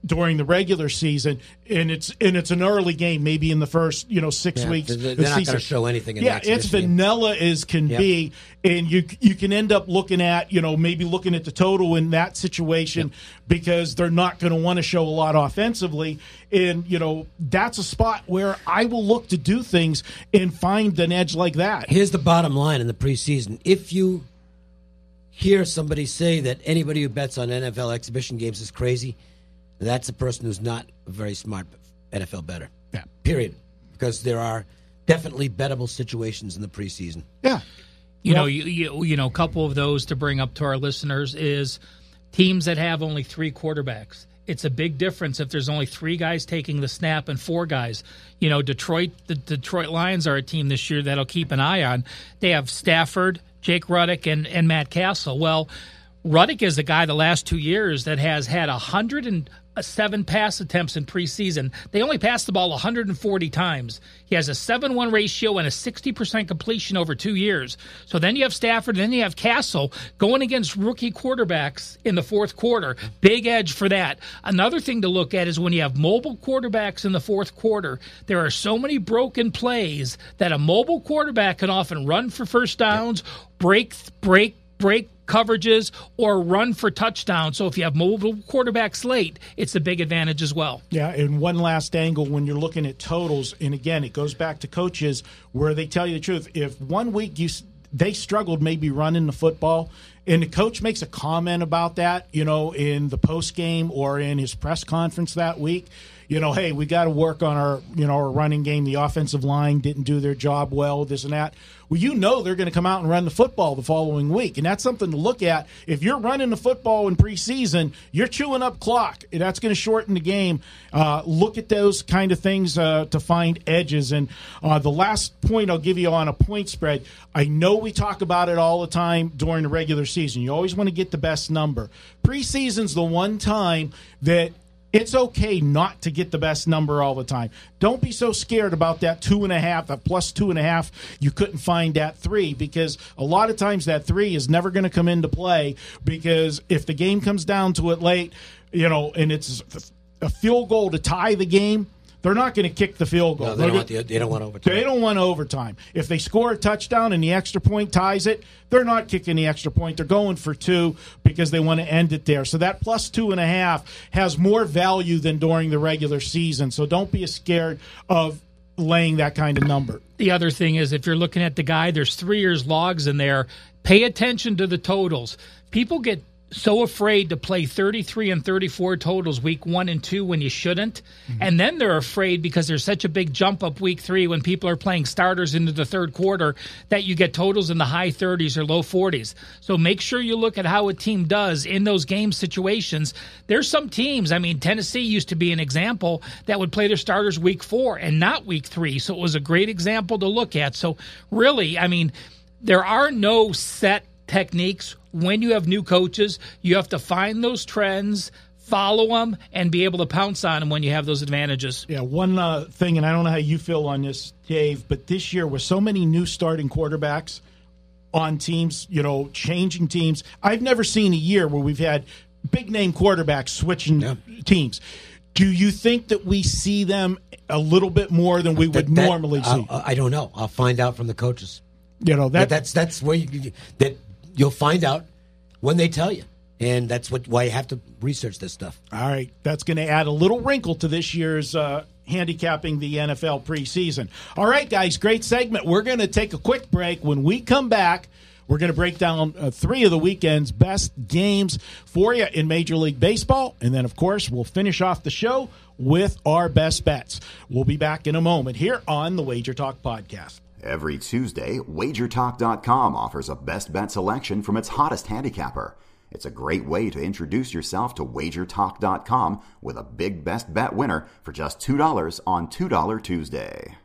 during the regular season, and it's an early game, maybe in the first 6 weeks. They're not going to show anything. It's vanilla as can be, and you can end up looking at maybe looking at the total in that situation because they're not going to want to show a lot offensively, and that's a spot where I will look to do things and find an edge like that. Here's the bottom line in the preseason: if you hear somebody say that anybody who bets on NFL exhibition games is crazy, that's a person who's not a very smart NFL bettor. Yeah. Period. Because there are definitely bettable situations in the preseason. Yeah. A couple of those to bring up to our listeners is teams that have only 3 quarterbacks. It's a big difference if there's only 3 guys taking the snap and 4 guys. The Detroit Lions are a team this year that'll keep an eye on. They have Stafford, Jake Ruddick, and Matt Castle. Well, Ruddick is the guy the last 2 years that has had 107 pass attempts in preseason. They only passed the ball 140 times. He has a 7-1 ratio and a 60% completion over 2 years. So then you have Stafford, and then you have Castle going against rookie quarterbacks in the fourth quarter. Big edge for that. Another thing to look at is when you have mobile quarterbacks in the fourth quarter, there are so many broken plays that a mobile quarterback can often run for first downs, break coverages, or run for touchdowns. So if you have mobile quarterbacks late, it's a big advantage as well. Yeah, and one last angle when you're looking at totals, and again, it goes back to coaches where they tell you the truth. If 1 week they struggled maybe running the football, and the coach makes a comment about that, in the post game or in his press conference that week, hey, we got to work on our running game. The offensive line didn't do their job well, this and that. Well, they're going to come out and run the football the following week, and that's something to look at. If you're running the football in preseason, you're chewing up clock. That's going to shorten the game. Look at those kind of things to find edges. And the last point I'll give you on a point spread, I know we talk about it all the time during the regular season. You always want to get the best number. Preseason's the one time that it's okay not to get the best number all the time. Don't be so scared about that 2.5, that plus 2.5. You couldn't find that 3, because a lot of times that 3 is never going to come into play, because if the game comes down to it late, and it's a field goal to tie the game, they're not going to kick the field goal. No, they don't want overtime. They don't want overtime. If they score a touchdown and the extra point ties it, they're not kicking the extra point. They're going for 2 because they want to end it there. So that plus 2.5 has more value than during the regular season. So don't be scared of laying that kind of number. The other thing is, if you're looking at the guy, there's 3 years logs in there. Pay attention to the totals. People get so afraid to play 33 and 34 totals week 1 and 2 when you shouldn't. Mm-hmm. And then they're afraid because there's such a big jump up week 3 when people are playing starters into the third quarter that you get totals in the high 30s or low 40s. So make sure you look at how a team does in those game situations. There's some teams, Tennessee used to be an example, that would play their starters week 4 and not week 3. So it was a great example to look at. So really, there are no set techniques. When you have new coaches, you have to find those trends, follow them, and be able to pounce on them when you have those advantages. Yeah, one thing, and I don't know how you feel on this, Dave, but this year with so many new starting quarterbacks on teams, changing teams, I've never seen a year where we've had big-name quarterbacks switching teams. Do you think that we see them a little bit more than we would normally see? I don't know. I'll find out from the coaches. That's where you'll find out when they tell you. And that's why you have to research this stuff. All right. That's going to add a little wrinkle to this year's handicapping the NFL preseason. All right, guys, great segment. We're going to take a quick break. When we come back, we're going to break down 3 of the weekend's best games for you in Major League Baseball. And then, of course, we'll finish off the show with our best bets. We'll be back in a moment here on the WagerTalk Podcast. Every Tuesday, WagerTalk.com offers a best bet selection from its hottest handicapper. It's a great way to introduce yourself to WagerTalk.com with a big best bet winner for just $2 on $2 Tuesday.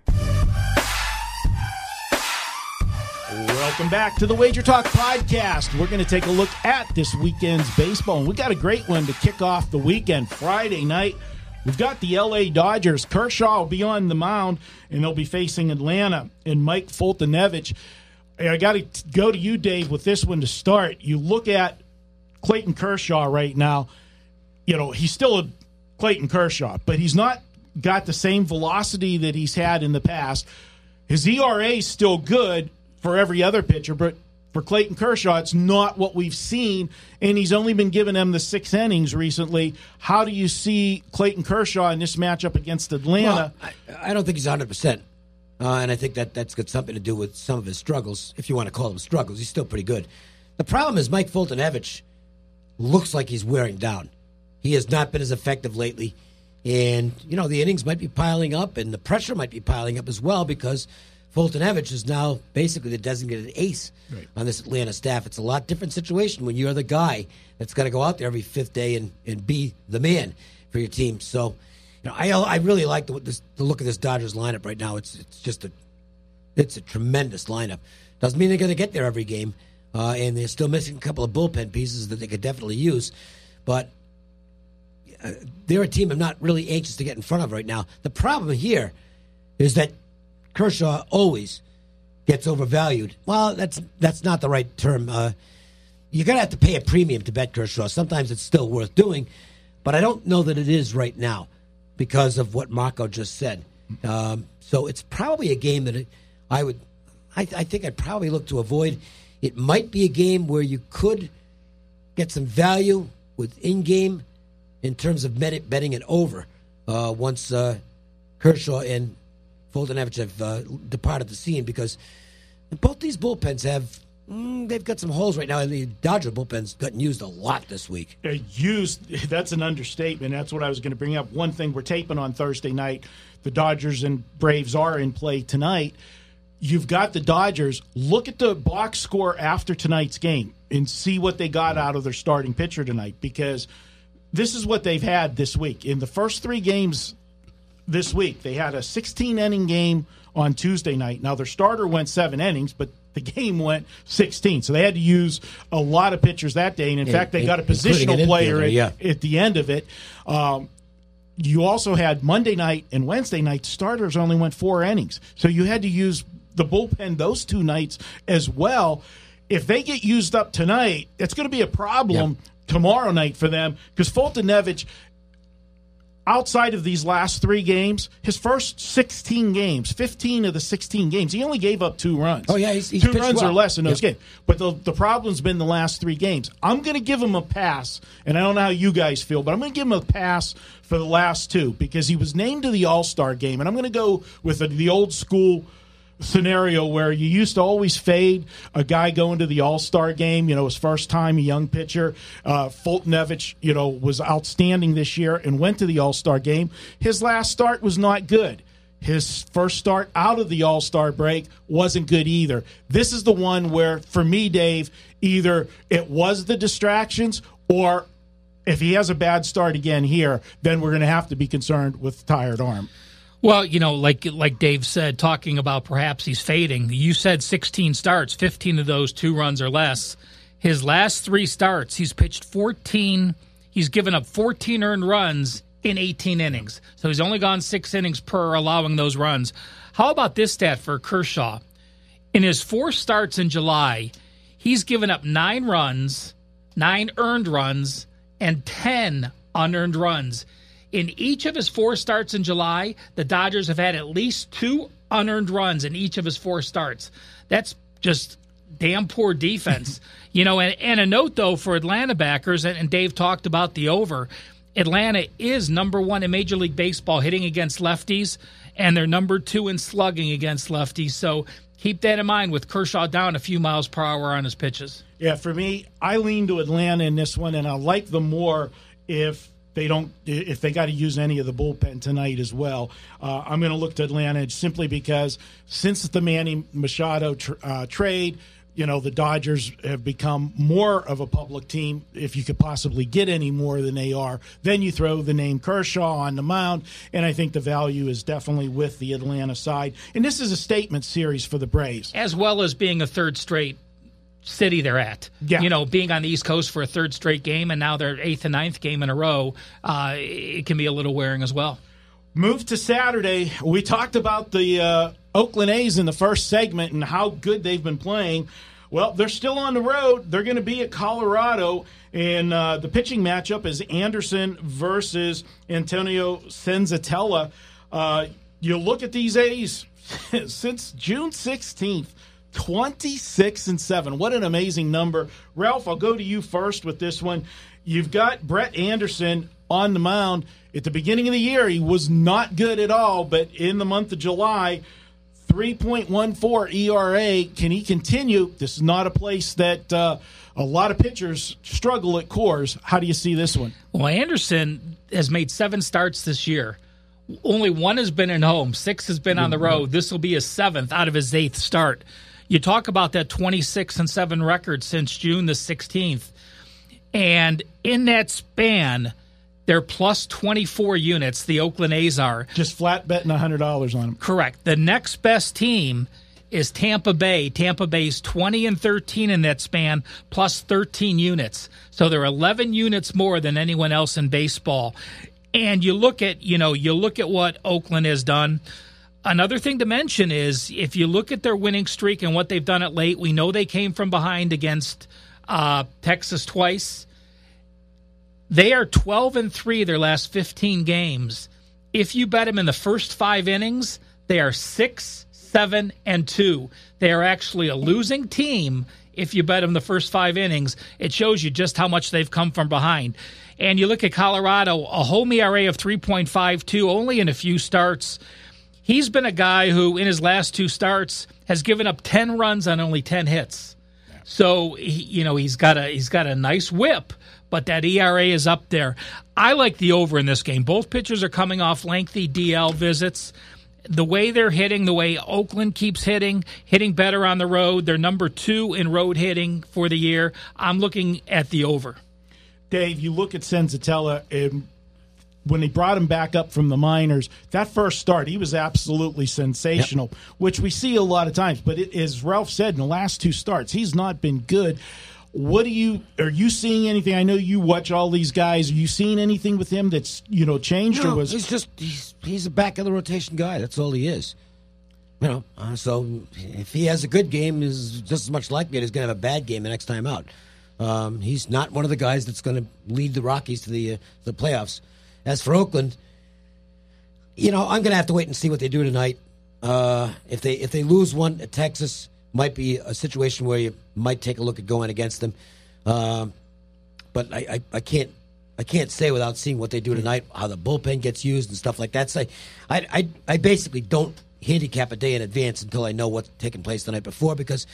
Welcome back to the WagerTalk Podcast. We're going to take a look at this weekend's baseball, and we got a great one to kick off the weekend. Friday night, we've got the L.A. Dodgers. Kershaw will be on the mound, and they'll be facing Atlanta and Mike Foltynewicz. I got to go to you, Dave, with this one to start. You look at Clayton Kershaw right now. He's still a Clayton Kershaw, but he's not got the same velocity that he's had in the past. His ERA is still good for every other pitcher, but for Clayton Kershaw, it's not what we've seen, and he's only been giving them the 6 innings recently. How do you see Clayton Kershaw in this matchup against Atlanta? Well, I don't think he's 100%, and I think that's got something to do with some of his struggles, if you want to call them struggles. He's still pretty good. The problem is Mike Foltynewicz looks like he's wearing down. He has not been as effective lately, and, the innings might be piling up, and the pressure might be piling up as well because Foltynewicz is now basically the designated ace on this Atlanta staff. It's a lot different situation when you're the guy that's got to go out there every 5th day and be the man for your team. So, I really like the look of this Dodgers lineup right now. It's a tremendous lineup. Doesn't mean they're going to get there every game, and they're still missing a couple of bullpen pieces that they could definitely use. But they're a team I'm not really anxious to get in front of right now. The problem here is that Kershaw always gets overvalued. Well, that's not the right term. You're going to have to pay a premium to bet Kershaw. Sometimes it's still worth doing, but I don't know that it is right now because of what Marco just said. So it's probably a game that I think I'd probably look to avoid. It might be a game where you could get some value with in-game in terms of betting it over once Kershaw and Foltynewicz have departed the scene, because both these bullpens they've got some holes right now, and the Dodger bullpen's gotten used a lot this week. That's an understatement. That's what I was going to bring up. One thing, we're taping on Thursday night. The Dodgers and Braves are in play tonight. You've got the Dodgers. Look at the box score after tonight's game and see what they got out of their starting pitcher tonight, because this is what they've had this week. In the first 3 games this week, they had a 16-inning game on Tuesday night. Now, their starter went 7 innings, but the game went 16. So they had to use a lot of pitchers that day. And, in fact, they got a positional player at the end of it. You also had Monday night and Wednesday night, starters only went 4 innings. So you had to use the bullpen those 2 nights as well. If they get used up tonight, it's going to be a problem tomorrow night for them, because Foltynewicz, outside of these last 3 games, his first 16 games, 15 of the 16 games, he only gave up 2 runs. Oh, yeah, he's 2 runs or less in those games. But the problem's been the last 3 games. I'm going to give him a pass, and I don't know how you guys feel, but I'm going to give him a pass for the last 2, because he was named to the All-Star game, and I'm going to go with the old school scenario where you used to always fade a guy going to the All-Star game, his first time, a young pitcher. Foltynewicz, was outstanding this year and went to the All-Star game. His last start was not good. His first start out of the All-Star break wasn't good either. This is the one where, for me, Dave, either it was the distractions, or if he has a bad start again here, then we're going to have to be concerned with tired arm. Well, like Dave said, talking about perhaps he's fading. You said 16 starts, 15 of those 2 runs or less. His last 3 starts, he's pitched 14 he's given up 14 earned runs in 18 innings. So he's only gone 6 innings per, allowing those runs. How about this stat for Kershaw? In his 4 starts in July, he's given up 9 runs, 9 earned runs, and 10 unearned runs. In each of his 4 starts in July, the Dodgers have had at least 2 unearned runs in each of his 4 starts. That's just damn poor defense. And a note, though, for Atlanta backers, and Dave talked about the over, Atlanta is number 1 in Major League Baseball hitting against lefties, and they're number 2 in slugging against lefties. So keep that in mind with Kershaw down a few miles per hour on his pitches. Yeah, for me, I lean to Atlanta in this one, and I like them more if they got to use any of the bullpen tonight as well. I'm going to look to Atlanta simply because since the Manny Machado trade, the Dodgers have become more of a public team, if you could possibly get any more than they are. Then you throw the name Kershaw on the mound, and I think the value is definitely with the Atlanta side. And this is a statement series for the Braves. As well as being a third straight city they're at. Yeah. Being on the East Coast for a third straight game, and now their 8th and 9th game in a row, it can be a little wearing as well. Move to Saturday. We talked about the Oakland A's in the first segment and how good they've been playing. Well, they're still on the road. They're going to be at Colorado, and the pitching matchup is Anderson versus Antonio Senzatela. You look at these A's since June 16th, 26-7. What an amazing number. Ralph, I'll go to you first with this one. You've got Bret Anderson on the mound. At the beginning of the year, he was not good at all, but in the month of July, 3.14 ERA. Can he continue? This is not a place that a lot of pitchers struggle at Coors. How do you see this one? Well, Anderson has made 7 starts this year. Only 1 has been at home. 6 has been on the road. This will be his 7th out of his 8th start. You talk about that 26-7 record since June the 16th. And in that span, they're plus 24 units, the Oakland A's are. Just flat betting $100 on them. Correct. The next best team is Tampa Bay. Tampa Bay's 20-13 in that span, plus 13 units. So they're 11 units more than anyone else in baseball. And you look at what Oakland has done. Another thing to mention is if you look at their winning streak and what they've done at late, we know they came from behind against Texas twice. They are 12-3 their last 15 games. If you bet them in the first 5 innings, they are 6-7-2. They are actually a losing team if you bet them the first 5 innings. It shows you just how much they've come from behind. And you look at Colorado, a home ERA of 3.52, only in a few starts. He's been a guy who, in his last 2 starts, has given up 10 runs on only 10 hits. So he's got a nice whip, but that ERA is up there. I like the over in this game. Both pitchers are coming off lengthy DL visits. The way they're hitting, the way Oakland keeps hitting better on the road. They're number 2 in road hitting for the year. I'm looking at the over. Dave, you look at Senzatela, and when they brought him back up from the minors, that first start, he was absolutely sensational, which we see a lot of times. But as Ralph said, in the last 2 starts, he's not been good. Are you seeing anything? I know you watch all these guys. Are you seeing anything with him that's changed? No, or was he's a back of the rotation guy. That's all he is. So if he has a good game, is just as much likely he's going to have a bad game the next time out. He's not one of the guys that's going to lead the Rockies to the playoffs. As for Oakland, I'm going to have to wait and see what they do tonight. If they lose one at Texas, might be a situation where you might take a look at going against them. But I can't say without seeing what they do tonight, how the bullpen gets used and stuff like that. So I basically don't handicap a day in advance until I know what's taking place the night before, because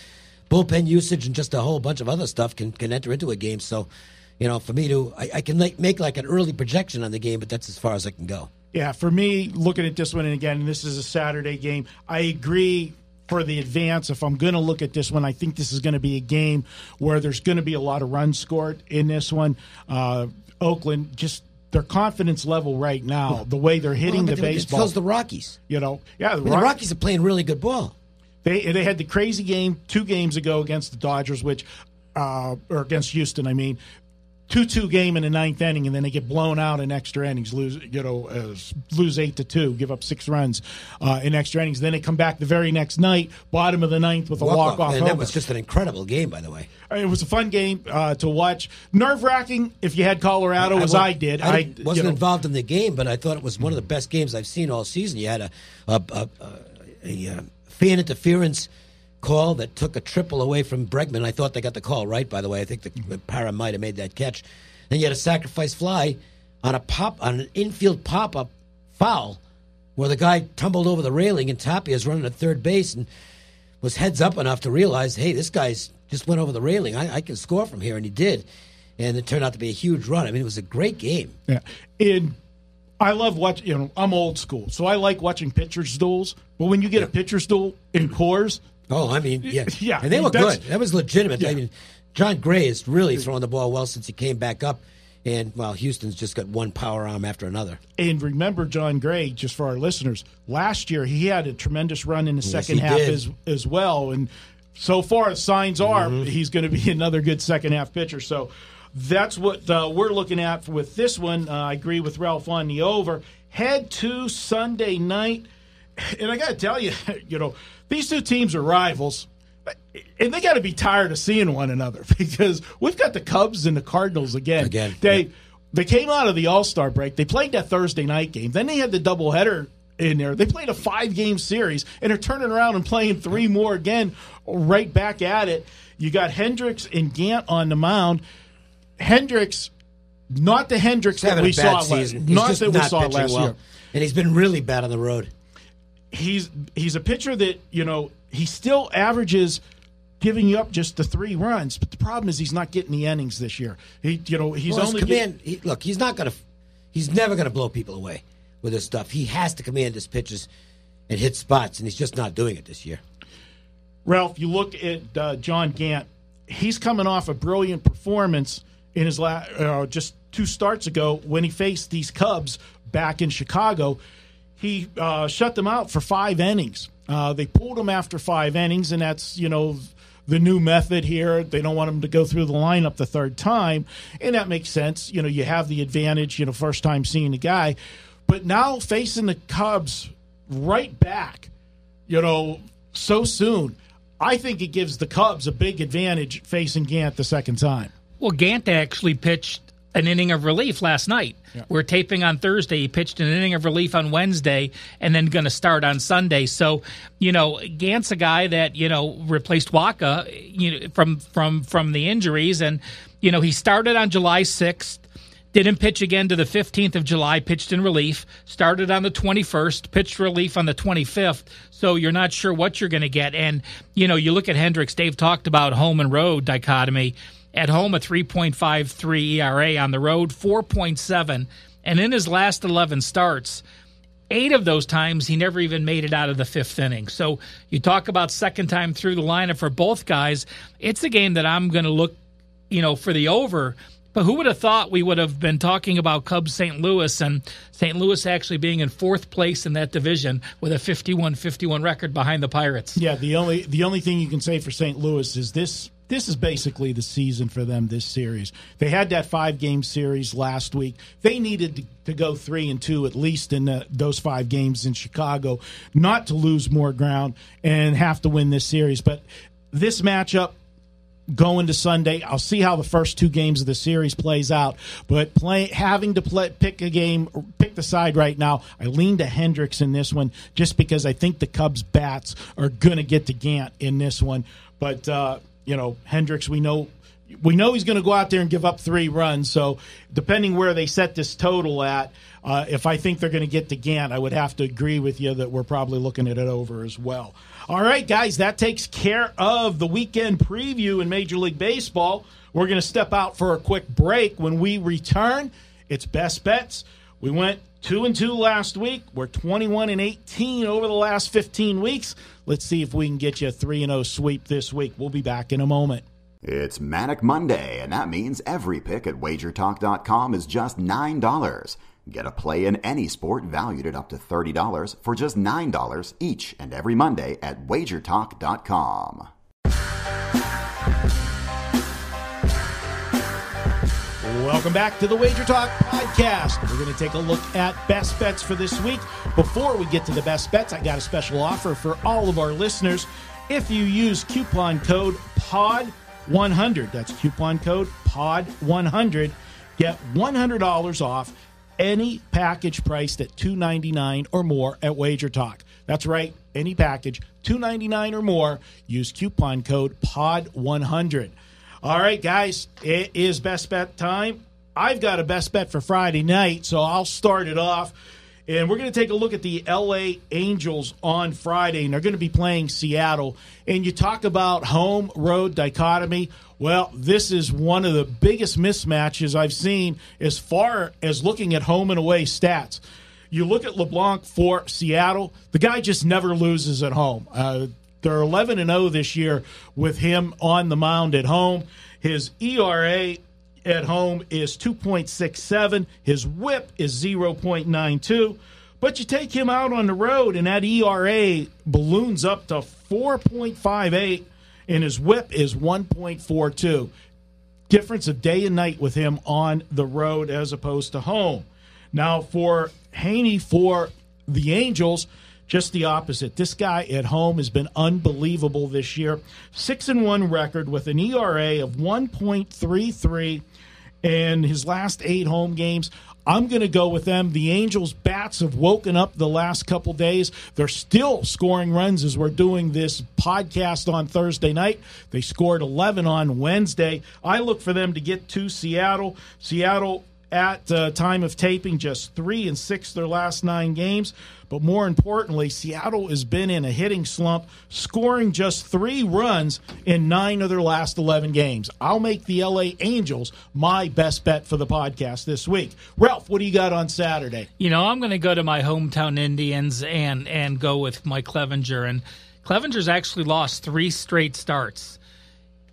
bullpen usage and just a whole bunch of other stuff can enter into a game. So, for me I can make like an early projection on the game, but that's as far as I can go. Yeah, for me, looking at this one, and again, this is a Saturday game, I agree for the advance. If I'm going to look at this one, I think this is going to be a game where there's going to be a lot of runs scored in this one. Oakland, just their confidence level right now, the way they're hitting the baseball. So's the Rockies. The Rockies are playing really good ball. They had the crazy game 2 games ago against the Dodgers, or against Houston, 2-2 game in the ninth inning, and then they get blown out in extra innings, lose 8-2, give up 6 runs in extra innings. Then they come back the very next night, bottom of the ninth with a walk-off. And that was just an incredible game, by the way. It was a fun game to watch. Nerve-wracking if you had Colorado, as I did. I wasn't involved in the game, but I thought it was one of the best games I've seen all season. You had a fan interference call that took a triple away from Bregman. I thought they got the call right, by the way. I think the Para might have made that catch. Then you had a sacrifice fly on an infield pop-up foul where the guy tumbled over the railing and Tapia's running at third base and was heads up enough to realize, hey, this guy's just went over the railing. I can score from here, and he did. And it turned out to be a huge run. I mean, it was a great game. Yeah. I love watching, I'm old school, so I like watching pitchers' duels. But when you get a pitcher's duel in Coors, oh, I mean, yeah. Yeah. And they were good. That was legitimate. Yeah. I mean, John Gray has really thrown the ball well since he came back up. And, well, Houston's just got one power arm after another. And remember John Gray, just for our listeners, last year he had a tremendous run in the second half as well. And so far, signs are he's going to be another good second-half pitcher. So that's what we're looking at with this one. I agree with Ralph on the over. Head to Sunday night. And I got to tell you, these two teams are rivals. And they got to be tired of seeing one another because we've got the Cubs and the Cardinals again. They came out of the All-Star break. They played that Thursday night game. Then they had the doubleheader in there. They played a 5-game series, and they're turning around and playing 3 more again right back at it. You got Hendricks and Gant on the mound. Hendricks, not the Hendricks that we saw last year. And he's been really bad on the road. He's a pitcher that, he still averages giving you up just the 3 runs, but the problem is he's not getting the innings this year. He's never going to blow people away with his stuff. He has to command his pitches and hit spots, and he's just not doing it this year. Ralph, you look at John Gant. He's coming off a brilliant performance in his just 2 starts ago when he faced these Cubs back in Chicago. He shut them out for 5 innings. They pulled him after 5 innings, and that's, the new method here. They don't want him to go through the lineup the 3rd time, and that makes sense. You have the advantage, first time seeing the guy. But now facing the Cubs right back, so soon, I think it gives the Cubs a big advantage facing Gant the 2nd time. Well, Gant actually pitched an inning of relief last night. Yeah. We're taping on Thursday. He pitched an inning of relief on Wednesday and then going to start on Sunday. So, Gant's a guy that, replaced Waka, from the injuries. And, he started on July 6th, didn't pitch again to the 15th of July, pitched in relief, started on the 21st, pitched relief on the 25th. So you're not sure what you're going to get. And, you look at Hendricks. Dave talked about home and road dichotomy. At home, a 3.53 ERA. On the road, 4.7. And in his last 11 starts, 8 of those times he never even made it out of the 5th inning. So you talk about second time through the lineup for both guys. It's a game that I'm going to look, for the over. But who would have thought we would have been talking about Cubs St. Louis and St. Louis actually being in 4th place in that division with a 51-51 record behind the Pirates? Yeah, the only thing you can say for St. Louis is this is basically the season for them, this series. They had that 5-game series last week. They needed to go 3-2 at least in those 5 games in Chicago, not to lose more ground and have to win this series. But this matchup going to Sunday, I'll see how the first 2 games of the series plays out. But having to pick the side right now, I lean to Hendricks in this one just because I think the Cubs' bats are going to get to Gant in this one. But Hendricks, we know he's going to go out there and give up 3 runs. So depending where they set this total at, if I think they're going to get to Gant, I would have to agree with you that we're probably looking at it over as well. All right, guys, that takes care of the weekend preview in Major League Baseball. We're going to step out for a quick break. When we return, it's Best Bets. We went 2-2 last week. We're 21-18 over the last 15 weeks. Let's see if we can get you a 3-0 sweep this week. We'll be back in a moment. It's Manic Monday, and that means every pick at WagerTalk.com is just $9. Get a play in any sport valued at up to $30 for just $9 each and every Monday at WagerTalk.com. Welcome back to the WagerTalk Podcast. We're going to take a look at best bets for this week. Before we get to the best bets, I got a special offer for all of our listeners. If you use coupon code POD100, that's coupon code POD100, get $100 off any package priced at $2.99 or more at WagerTalk. That's right, any package, $2.99 or more. Use coupon code POD100. All right, guys, it is best bet time. I've got a best bet for Friday night, so I'll start it off. And we're going to take a look at the L.A. Angels on Friday, and they're going to be playing Seattle. And you talk about home-road dichotomy. Well, this is one of the biggest mismatches I've seen as far as looking at home and away stats. You look at LeBlanc for Seattle, the guy just never loses at home. They're 11-0 this year with him on the mound at home. His ERA at home is 2.67. His whip is 0.92. But you take him out on the road, and that ERA balloons up to 4.58, and his whip is 1.42. Difference of day and night with him on the road as opposed to home. Now, for Haney, for the Angels, just the opposite. This guy at home has been unbelievable this year. 6-1 record with an ERA of 1.33 in his last 8 home games. I'm going to go with them. The Angels' bats have woken up the last couple days. They're still scoring runs as we're doing this podcast on Thursday night. They scored 11 on Wednesday. I look for them to get to Seattle. Seattle, at time of taping, just 3-6 their last 9 games. But more importantly, Seattle has been in a hitting slump, scoring just 3 runs in 9 of their last 11 games. I'll make the L.A. Angels my best bet for the podcast this week. Ralph, what do you got on Saturday? You know, I'm going to go to my hometown Indians and go with Mike Clevenger. And Clevenger's actually lost 3 straight starts.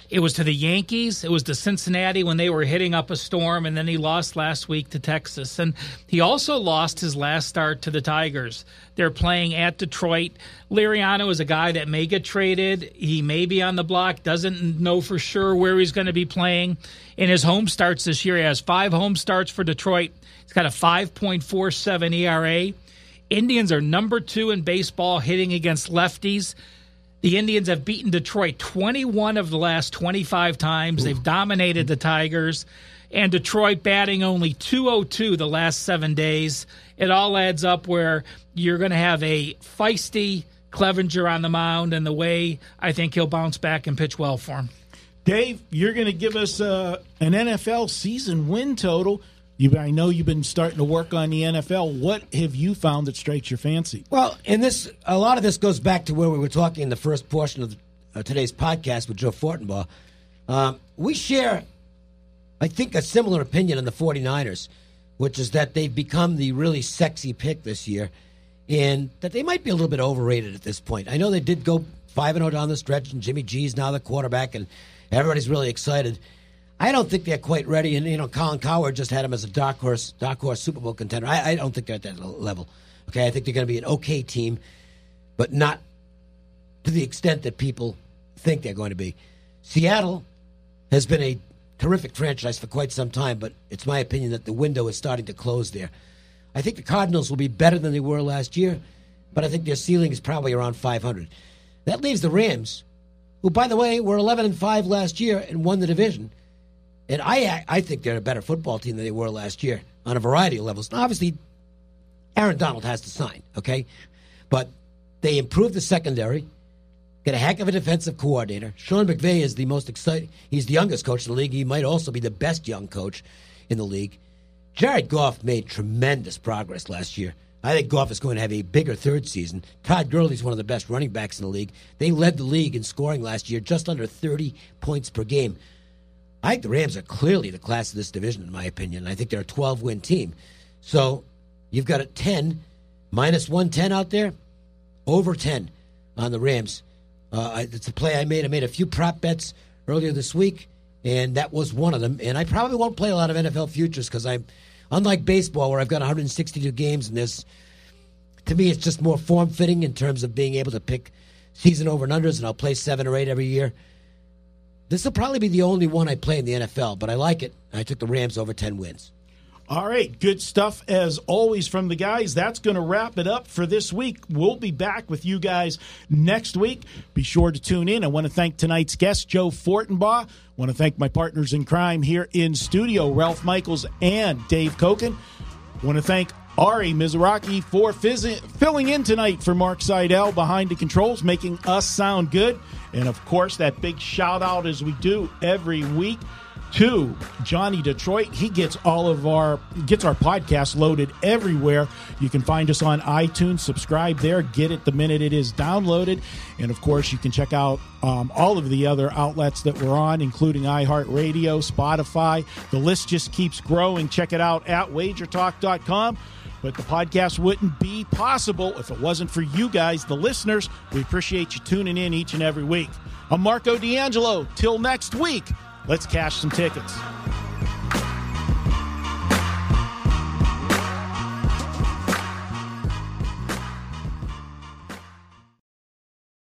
It was to the Yankees. It was to Cincinnati when they were hitting up a storm, and then he lost last week to Texas. And he also lost his last start to the Tigers. They're playing at Detroit. Liriano is a guy that may get traded. He may be on the block, doesn't know for sure where he's going to be playing. In his home starts this year, he has 5 home starts for Detroit. He's got a 5.47 ERA. Indians are number 2 in baseball hitting against lefties. The Indians have beaten Detroit 21 of the last 25 times. They've dominated the Tigers. And Detroit batting only .202 the last 7 days. It all adds up where you're going to have a feisty Clevenger on the mound, and the way I think he'll bounce back and pitch well for him. Dave, you're going to give us an NFL season win total. I know you've been starting to work on the NFL. What have you found that strikes your fancy? Well, a lot of this goes back to where we were talking in the first portion of today's podcast with Joe Fortenbaugh. We share, I think, a similar opinion on the 49ers, which is that they've become the really sexy pick this year, and that they might be a little bit overrated at this point. I know they did go 5-0 down the stretch, and Jimmy G's now the quarterback, and everybody's really excited. I don't think they're quite ready, and Colin Cowherd just had him as a dark horse Super Bowl contender. I don't think they're at that level. Okay, I think they're going to be an okay team, but not to the extent that people think they're going to be. Seattle has been a terrific franchise for quite some time, but it's my opinion that the window is starting to close there. I think the Cardinals will be better than they were last year, but I think their ceiling is probably around 500. That leaves the Rams, who, by the way, were 11-5 last year and won the division. And I think they're a better football team than they were last year on a variety of levels. Now, obviously, Aaron Donald has to sign, okay? But they improved the secondary, get a heck of a defensive coordinator. Sean McVay is the most exciting. He's the youngest coach in the league. He might also be the best young coach in the league. Jared Goff made tremendous progress last year. I think Goff is going to have a bigger third season. Todd Gurley's one of the best running backs in the league. They led the league in scoring last year, just under 30 points per game. I think the Rams are clearly the class of this division, in my opinion. I think they're a 12-win team. So you've got a 10, minus 110 out there, over 10 on the Rams. It's a play I made. I made a few prop bets earlier this week, and that was one of them. And I probably won't play a lot of NFL futures because I'm, unlike baseball where I've got 162 games, and to me, it's just more form-fitting in terms of being able to pick season over and unders, and I'll play 7 or 8 every year. This will probably be the only one I play in the NFL, but I like it. I took the Rams over 10 wins. All right, good stuff as always from the guys. That's going to wrap it up for this week. We'll be back with you guys next week. Be sure to tune in. I want to thank tonight's guest, Joe Fortenbaugh. I want to thank my partners in crime here in studio, Ralph Michaels and Dave Cokin. I want to thank Ari Mizuraki for filling in tonight for Mark Seidel behind the controls, making us sound good. And, of course, that big shout-out as we do every week to Johnny Detroit. He gets our podcast loaded everywhere. You can find us on iTunes. Subscribe there. Get it the minute it is downloaded. And, of course, you can check out all of the other outlets that we're on, including iHeartRadio, Spotify. The list just keeps growing. Check it out at WagerTalk.com. But the podcast wouldn't be possible if it wasn't for you guys, the listeners. We appreciate you tuning in each and every week. I'm Marco D'Angelo. Till next week, let's cash some tickets.